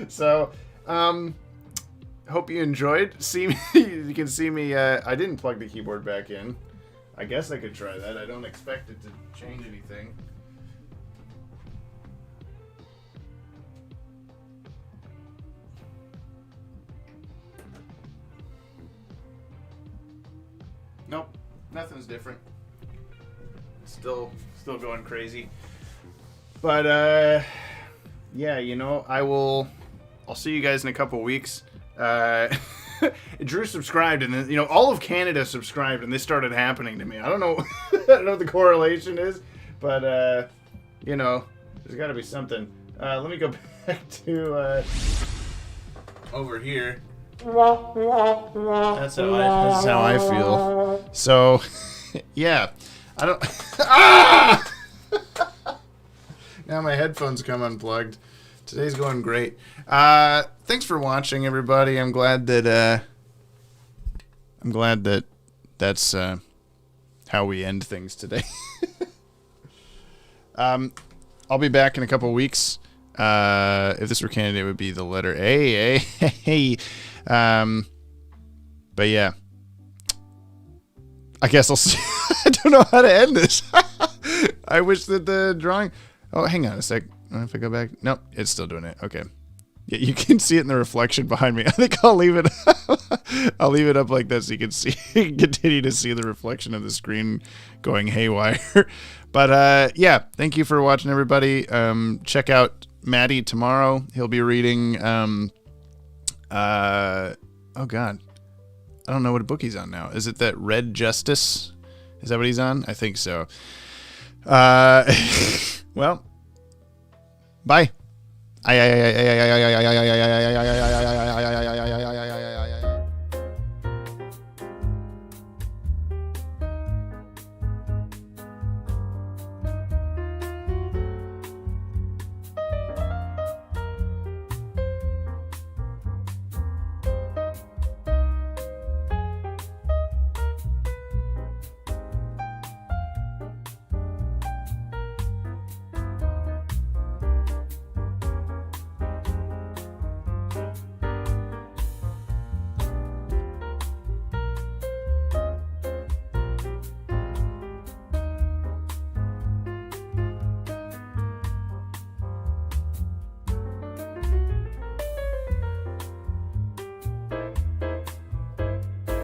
So, hope you enjoyed. See me, you can see me. I didn't plug the keyboard back in. I guess I could try that. I don't expect it to change anything. Nope, nothing's different. Still going crazy. But yeah, you know, I'll see you guys in a couple weeks. Drew subscribed, and then, you know, all of Canada subscribed, and this started happening to me. I don't know. I don't know what the correlation is, but you know, there's got to be something. Let me go back to over here. That's how I feel. So, yeah, I don't. Ah! Now my headphones come unplugged. Today's going great. Thanks for watching, everybody. I'm glad that that's how we end things today. I'll be back in a couple weeks. If this were Canada, it would be the letter A. But yeah, I guess I'll see. I don't know how to end this. I wish that the drawing. Oh, hang on a sec. If I go back, nope, it's still doing it. Okay, yeah, you can see it in the reflection behind me. I think I'll leave it. I'll leave it up like that so you can see, continue to see the reflection of the screen going haywire. But yeah, thank you for watching, everybody. Check out Maddie tomorrow. He'll be reading. Oh God, I don't know what book he's on now. Is it that Red Justice? Is that what he's on? I think so. Well, bye.